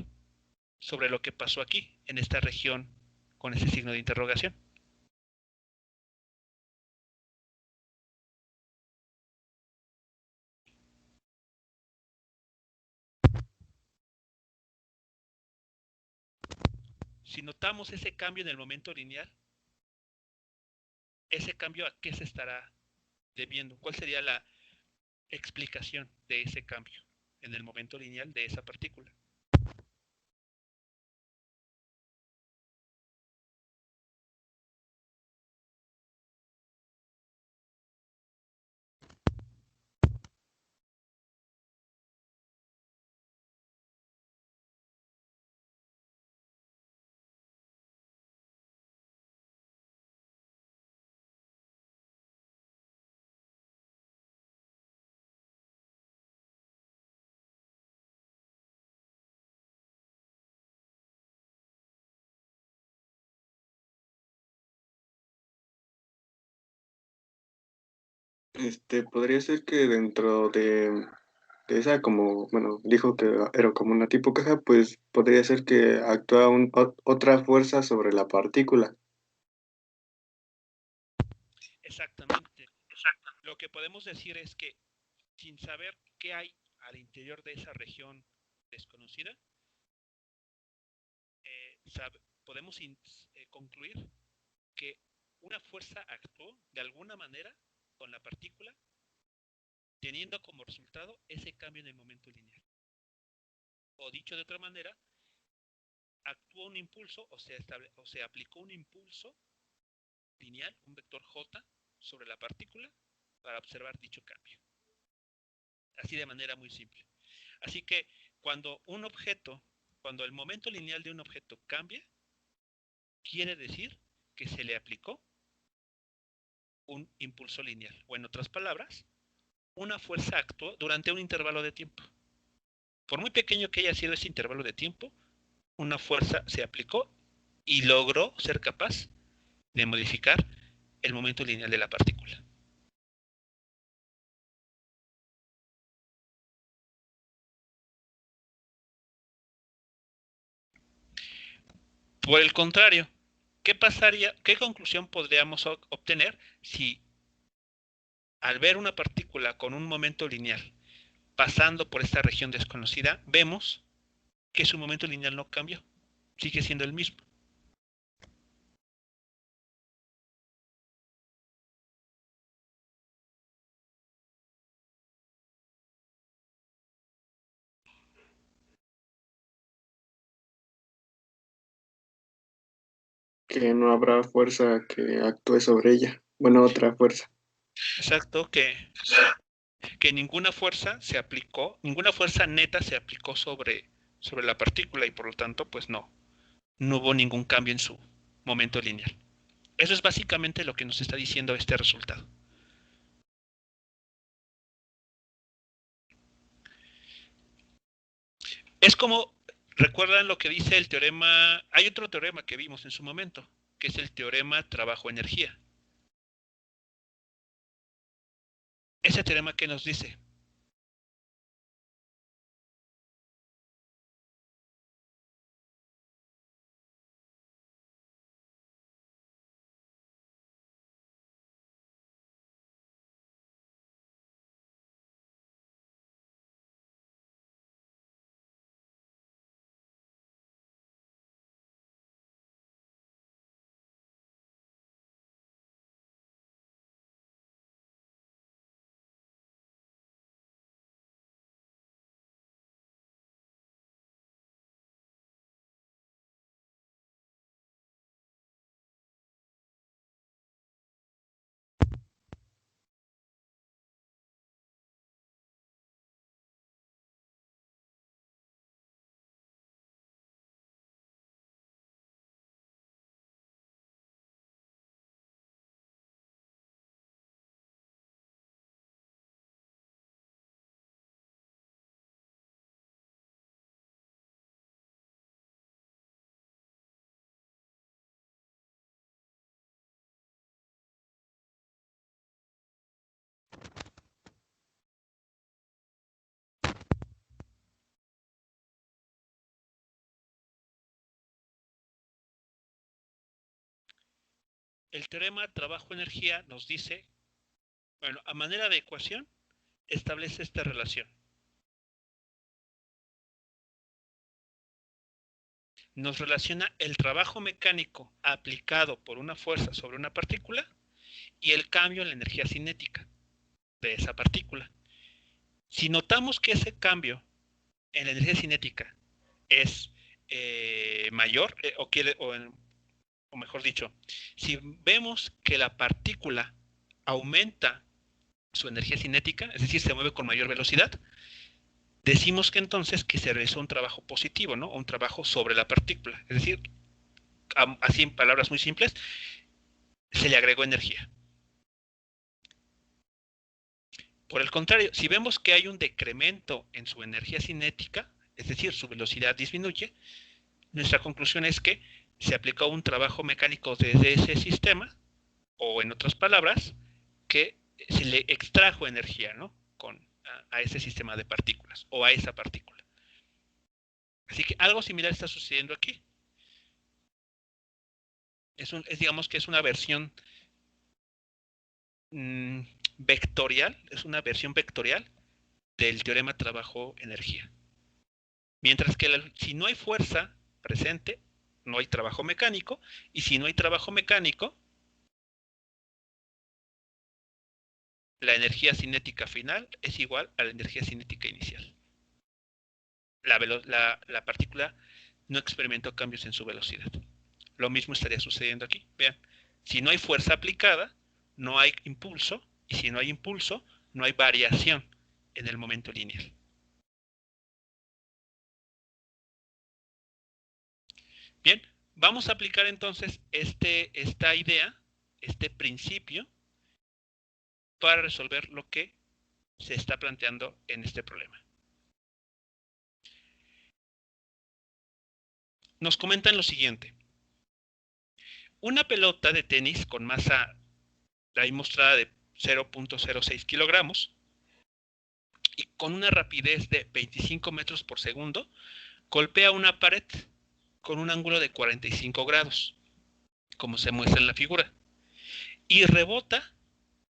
sobre lo que pasó aquí, en esta región, con ese signo de interrogación? Si notamos ese cambio en el momento lineal, ese cambio a qué se estará debiendo. ¿Cuál sería la explicación de ese cambio en el momento lineal de esa partícula? Podría ser que dentro de esa, como, bueno, dijo que era como una tipo caja, pues podría ser que actúa otra fuerza sobre la partícula. Exactamente. Lo que podemos decir es que sin saber qué hay al interior de esa región desconocida, podemos concluir que una fuerza actuó de alguna manera con la partícula, teniendo como resultado ese cambio en el momento lineal. O dicho de otra manera, actuó un impulso o se aplicó un impulso lineal, un vector J, sobre la partícula para observar dicho cambio. Así de manera muy simple. Así que cuando cuando el momento lineal de un objeto cambia, quiere decir que se le aplicó un impulso lineal. O en otras palabras, una fuerza actuó durante un intervalo de tiempo. Por muy pequeño que haya sido ese intervalo de tiempo, una fuerza se aplicó y logró ser capaz de modificar el momento lineal de la partícula. Por el contrario, ¿qué pasaría? ¿Qué conclusión podríamos obtener si al ver una partícula con un momento lineal pasando por esta región desconocida, vemos que su momento lineal no cambió, sigue siendo el mismo? Que no habrá fuerza que actúe sobre ella. Bueno, otra fuerza. Exacto, que ninguna fuerza se aplicó, ninguna fuerza neta se aplicó sobre la partícula y por lo tanto, pues no hubo ningún cambio en su momento lineal. Eso es básicamente lo que nos está diciendo este resultado. Es como, recuerdan lo que dice el teorema, hay otro teorema que vimos en su momento, que es el teorema trabajo-energía. Ese teorema que nos dice, el teorema trabajo-energía nos dice, bueno, a manera de ecuación, establece esta relación. Nos relaciona el trabajo mecánico aplicado por una fuerza sobre una partícula y el cambio en la energía cinética de esa partícula. Si notamos que ese cambio en la energía cinética es mayor, o mejor dicho, si vemos que la partícula aumenta su energía cinética, es decir, se mueve con mayor velocidad, decimos que entonces que se realizó un trabajo positivo, ¿no? Un trabajo sobre la partícula. Es decir, así en palabras muy simples, se le agregó energía. Por el contrario, si vemos que hay un decremento en su energía cinética, es decir, su velocidad disminuye, nuestra conclusión es que se aplicó un trabajo mecánico desde ese sistema, o en otras palabras, que se le extrajo energía, ¿no? A ese sistema de partículas o a esa partícula. Así que algo similar está sucediendo aquí. Digamos que es una versión vectorial, es una versión vectorial del teorema trabajo-energía. Mientras que si no hay fuerza presente, no hay trabajo mecánico, y si no hay trabajo mecánico, la energía cinética final es igual a la energía cinética inicial. La partícula no experimentó cambios en su velocidad. Lo mismo estaría sucediendo aquí. Vean, si no hay fuerza aplicada, no hay impulso, y si no hay impulso, no hay variación en el momento lineal. Bien, vamos a aplicar entonces esta idea, este principio, para resolver lo que se está planteando en este problema. Nos comentan lo siguiente. Una pelota de tenis con masa ahí mostrada de 0.06 kilogramos y con una rapidez de 25 metros por segundo, golpea una pared con un ángulo de 45 grados, como se muestra en la figura, y rebota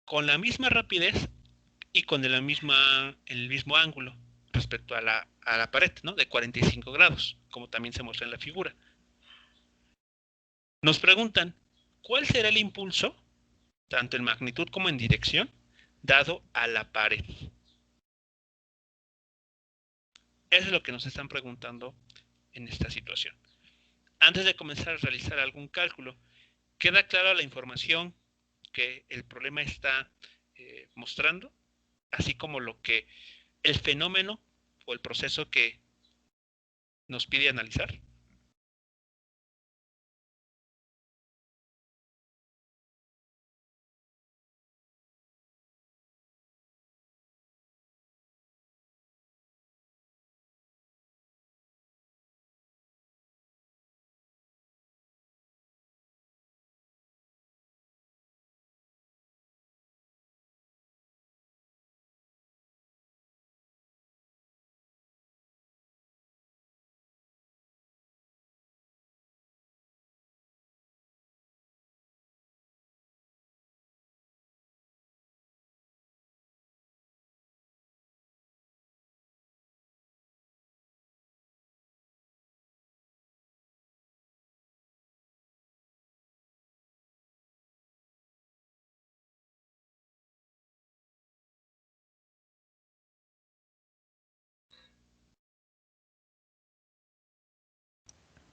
con la misma rapidez y con el mismo ángulo respecto a la pared, ¿no? De 45 grados, como también se muestra en la figura. Nos preguntan, ¿cuál será el impulso, tanto en magnitud como en dirección, dado a la pared? Eso es lo que nos están preguntando en esta situación. Antes de comenzar a realizar algún cálculo, ¿queda clara la información que el problema está mostrando? Así como el fenómeno o el proceso que nos pide analizar.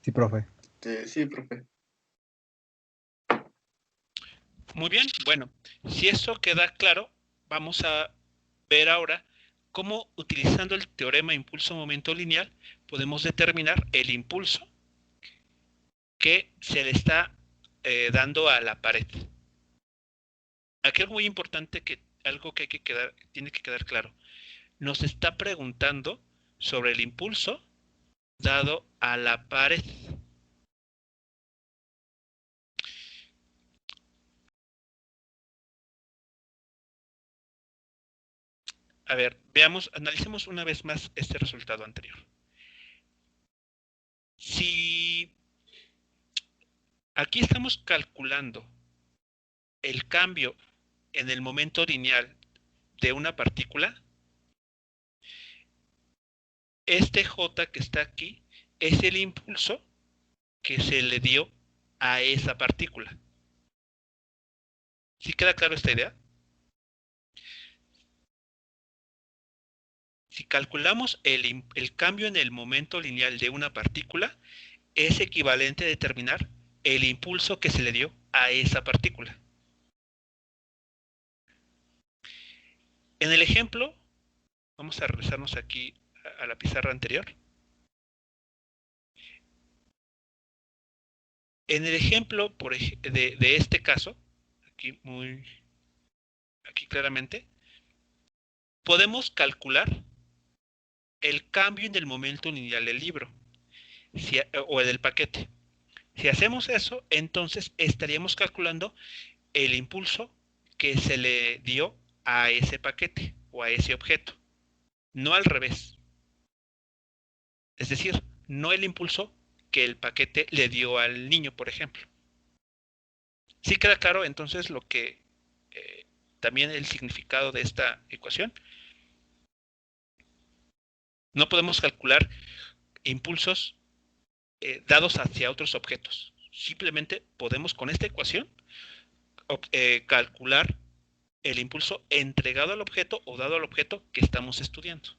Sí, profe. Sí, profe. Muy bien, bueno, si eso queda claro, vamos a ver ahora cómo, utilizando el teorema impulso-momento lineal, podemos determinar el impulso que se le está dando a la pared. Aquí algo muy importante, algo que tiene que quedar claro. Nos está preguntando sobre el impulso dado a la pared. A ver, analicemos una vez más este resultado anterior. Si aquí estamos calculando el cambio en el momento lineal de una partícula, este J que está aquí es el impulso que se le dio a esa partícula. ¿Sí queda claro esta idea? Si calculamos el cambio en el momento lineal de una partícula, es equivalente a determinar el impulso que se le dio a esa partícula. En el ejemplo, vamos a regresarnos aquí a la pizarra anterior. En el ejemplo de este caso, aquí claramente, podemos calcular el cambio en el momento lineal del libro o del paquete. Si hacemos eso, entonces estaríamos calculando el impulso que se le dio a ese paquete o a ese objeto, no al revés. Es decir, no el impulso que el paquete le dio al niño, por ejemplo. ¿Sí queda claro entonces lo que también el significado de esta ecuación? No podemos calcular impulsos dados hacia otros objetos. Simplemente podemos con esta ecuación calcular el impulso entregado al objeto o dado al objeto que estamos estudiando.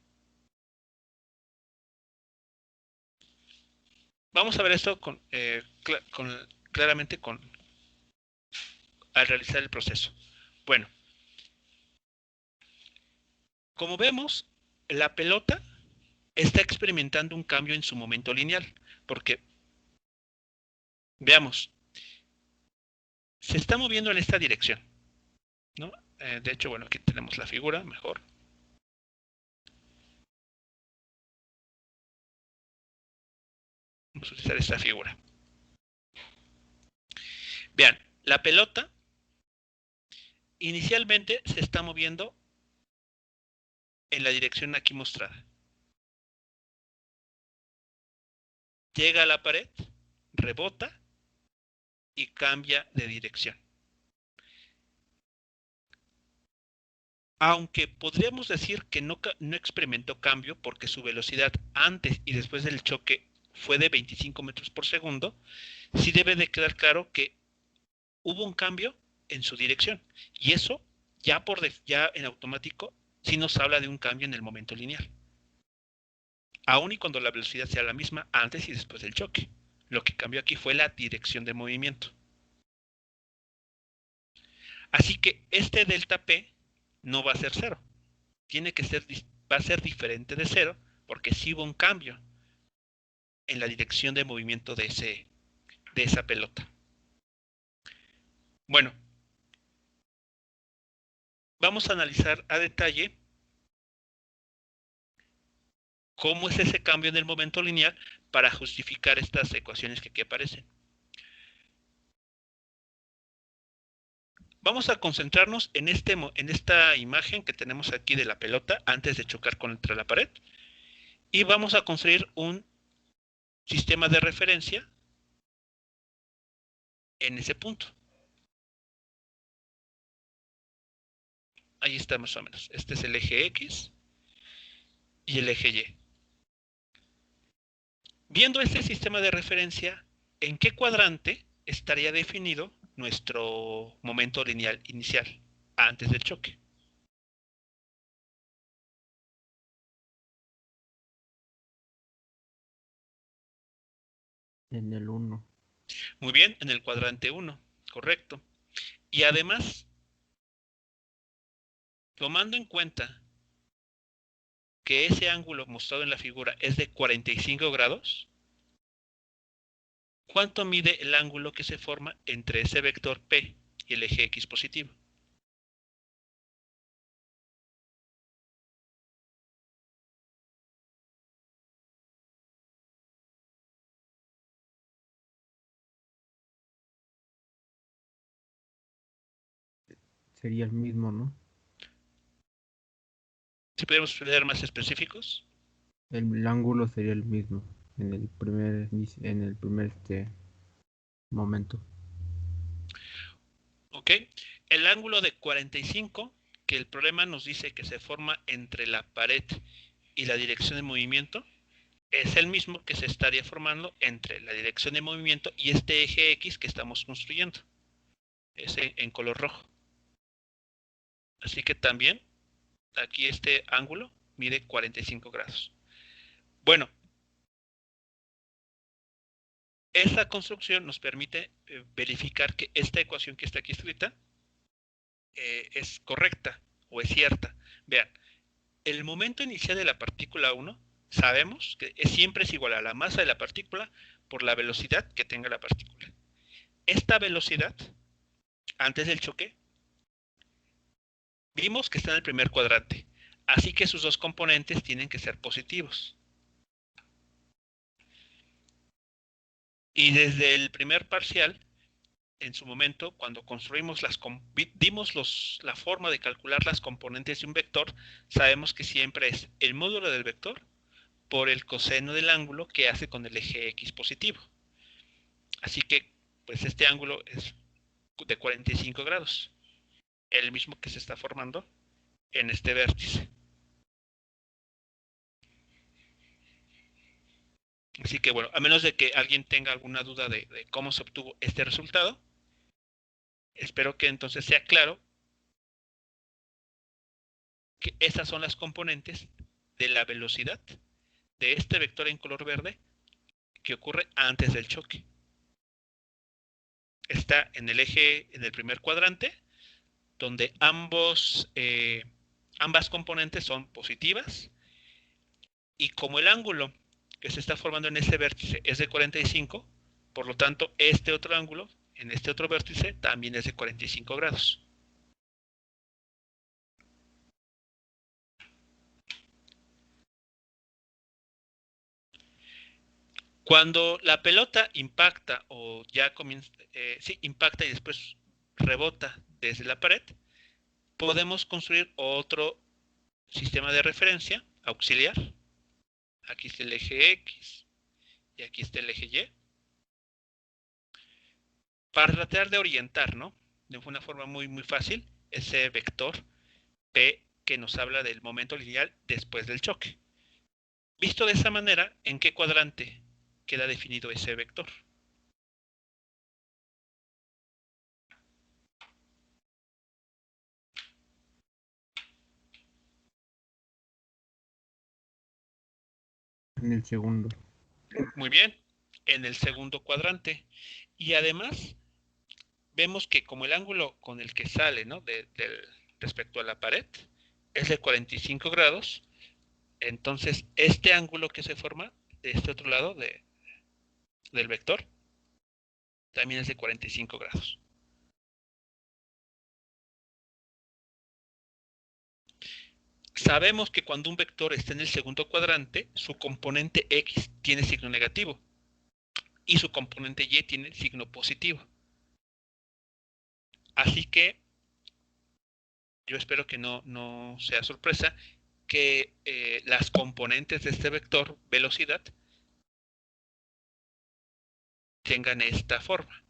Vamos a ver esto claramente al realizar el proceso. Bueno, como vemos, la pelota está experimentando un cambio en su momento lineal, porque, veamos, se está moviendo en esta dirección, ¿no? De hecho, bueno, aquí tenemos la figura, mejor. Vamos a utilizar esta figura. Vean, la pelota inicialmente se está moviendo en la dirección aquí mostrada. Llega a la pared, rebota y cambia de dirección. Aunque podríamos decir que no experimentó cambio porque su velocidad antes y después del choque fue de 25 metros por segundo, sí debe de quedar claro que hubo un cambio en su dirección. Y eso ya en automático sí nos habla de un cambio en el momento lineal. Aun y cuando la velocidad sea la misma antes y después del choque. Lo que cambió aquí fue la dirección de movimiento. Así que este delta P no va a ser cero. Va a ser diferente de cero porque sí hubo un cambio en la dirección de movimiento de esa pelota. Bueno, vamos a analizar a detalle cómo es ese cambio en el momento lineal para justificar estas ecuaciones que aquí aparecen. Vamos a concentrarnos en esta imagen que tenemos aquí de la pelota antes de chocar contra la pared y vamos a construir un sistema de referencia en ese punto. Ahí está más o menos. Este es el eje X y el eje Y. Viendo este sistema de referencia, ¿en qué cuadrante estaría definido nuestro momento lineal inicial antes del choque? En el 1. Muy bien, en el cuadrante 1, correcto. Y además, tomando en cuenta que ese ángulo mostrado en la figura es de 45 grados, ¿cuánto mide el ángulo que se forma entre ese vector P y el eje X positivo? Sería el mismo, ¿no? Si pudiéramos ser más específicos. El ángulo sería el mismo en el primer momento. ¿Ok? El ángulo de 45, que el problema nos dice que se forma entre la pared y la dirección de movimiento, es el mismo que se estaría formando entre la dirección de movimiento y este eje X que estamos construyendo. Es en color rojo. Así que también aquí este ángulo mide 45 grados. Bueno, esta construcción nos permite verificar que esta ecuación que está aquí escrita es correcta o es cierta. Vean, el momento inicial de la partícula 1 sabemos que siempre es igual a la masa de la partícula por la velocidad que tenga la partícula. Esta velocidad, antes del choque, vimos que está en el primer cuadrante, así que sus dos componentes tienen que ser positivos. Y desde el primer parcial en su momento, cuando construimos la forma de calcular las componentes de un vector, sabemos que siempre es el módulo del vector por el coseno del ángulo que hace con el eje X positivo. Así que, pues este ángulo es de 45 grados, el mismo que se está formando en este vértice. Así que bueno, a menos de que alguien tenga alguna duda de cómo se obtuvo este resultado, espero que entonces sea claro que esas son las componentes de la velocidad de este vector en color verde que ocurre antes del choque. Está en el eje, en el primer cuadrante, donde ambas componentes son positivas, y como el ángulo que se está formando en ese vértice es de 45, por lo tanto este otro ángulo en este otro vértice también es de 45 grados. Cuando la pelota impacta o ya comienza, impacta y después rebota desde la pared, podemos construir otro sistema de referencia auxiliar. Aquí está el eje X y aquí está el eje Y. Para tratar de orientar, ¿no? De una forma muy, muy fácil, ese vector P que nos habla del momento lineal después del choque. Visto de esa manera, ¿en qué cuadrante queda definido ese vector? En el segundo. Muy bien, en el segundo cuadrante. Y además, vemos que como el ángulo con el que sale, ¿no? Respecto a la pared es de 45 grados, entonces este ángulo que se forma de este otro lado del vector también es de 45 grados. Sabemos que cuando un vector está en el segundo cuadrante, su componente X tiene signo negativo y su componente Y tiene signo positivo. Así que yo espero que no sea sorpresa que las componentes de este vector velocidad tengan esta forma.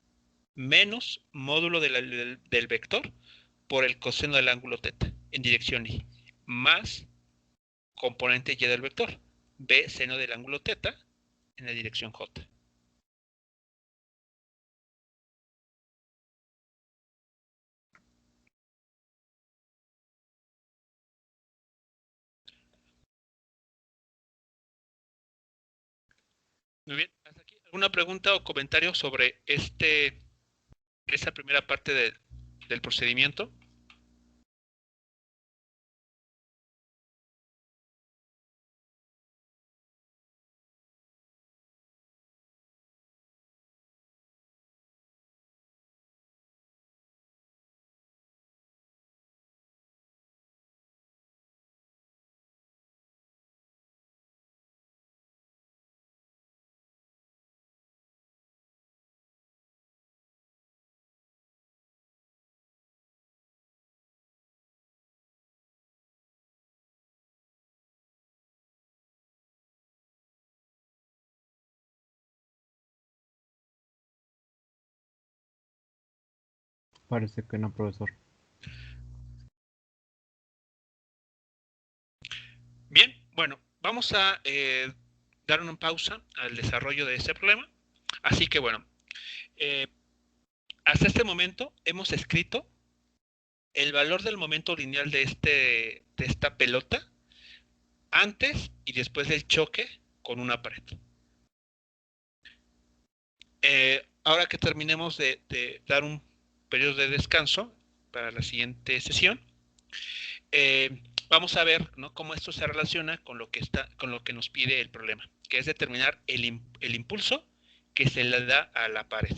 Menos módulo del vector por el coseno del ángulo θ en dirección Y, más componente Y del vector, B seno del ángulo θ en la dirección J. Muy bien, hasta aquí. ¿Alguna pregunta o comentario sobre esa primera parte del procedimiento? Parece que no, profesor. Bien, bueno, vamos a dar una pausa al desarrollo de este problema. Así que bueno, hasta este momento hemos escrito el valor del momento lineal de esta pelota antes y después del choque con una pared. Ahora que terminemos de dar un periodo de descanso para la siguiente sesión, vamos a ver, ¿no?, cómo esto se relaciona con lo que nos pide el problema, que es determinar el impulso que se le da a la pared.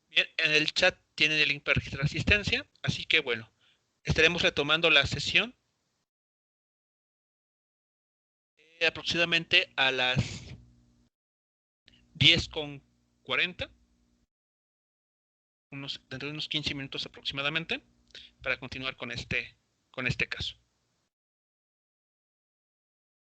Bien, en el chat tienen el link para registrar asistencia, así que bueno, estaremos retomando la sesión aproximadamente a las 10:40 40, dentro de unos 15 minutos aproximadamente, para continuar con este caso.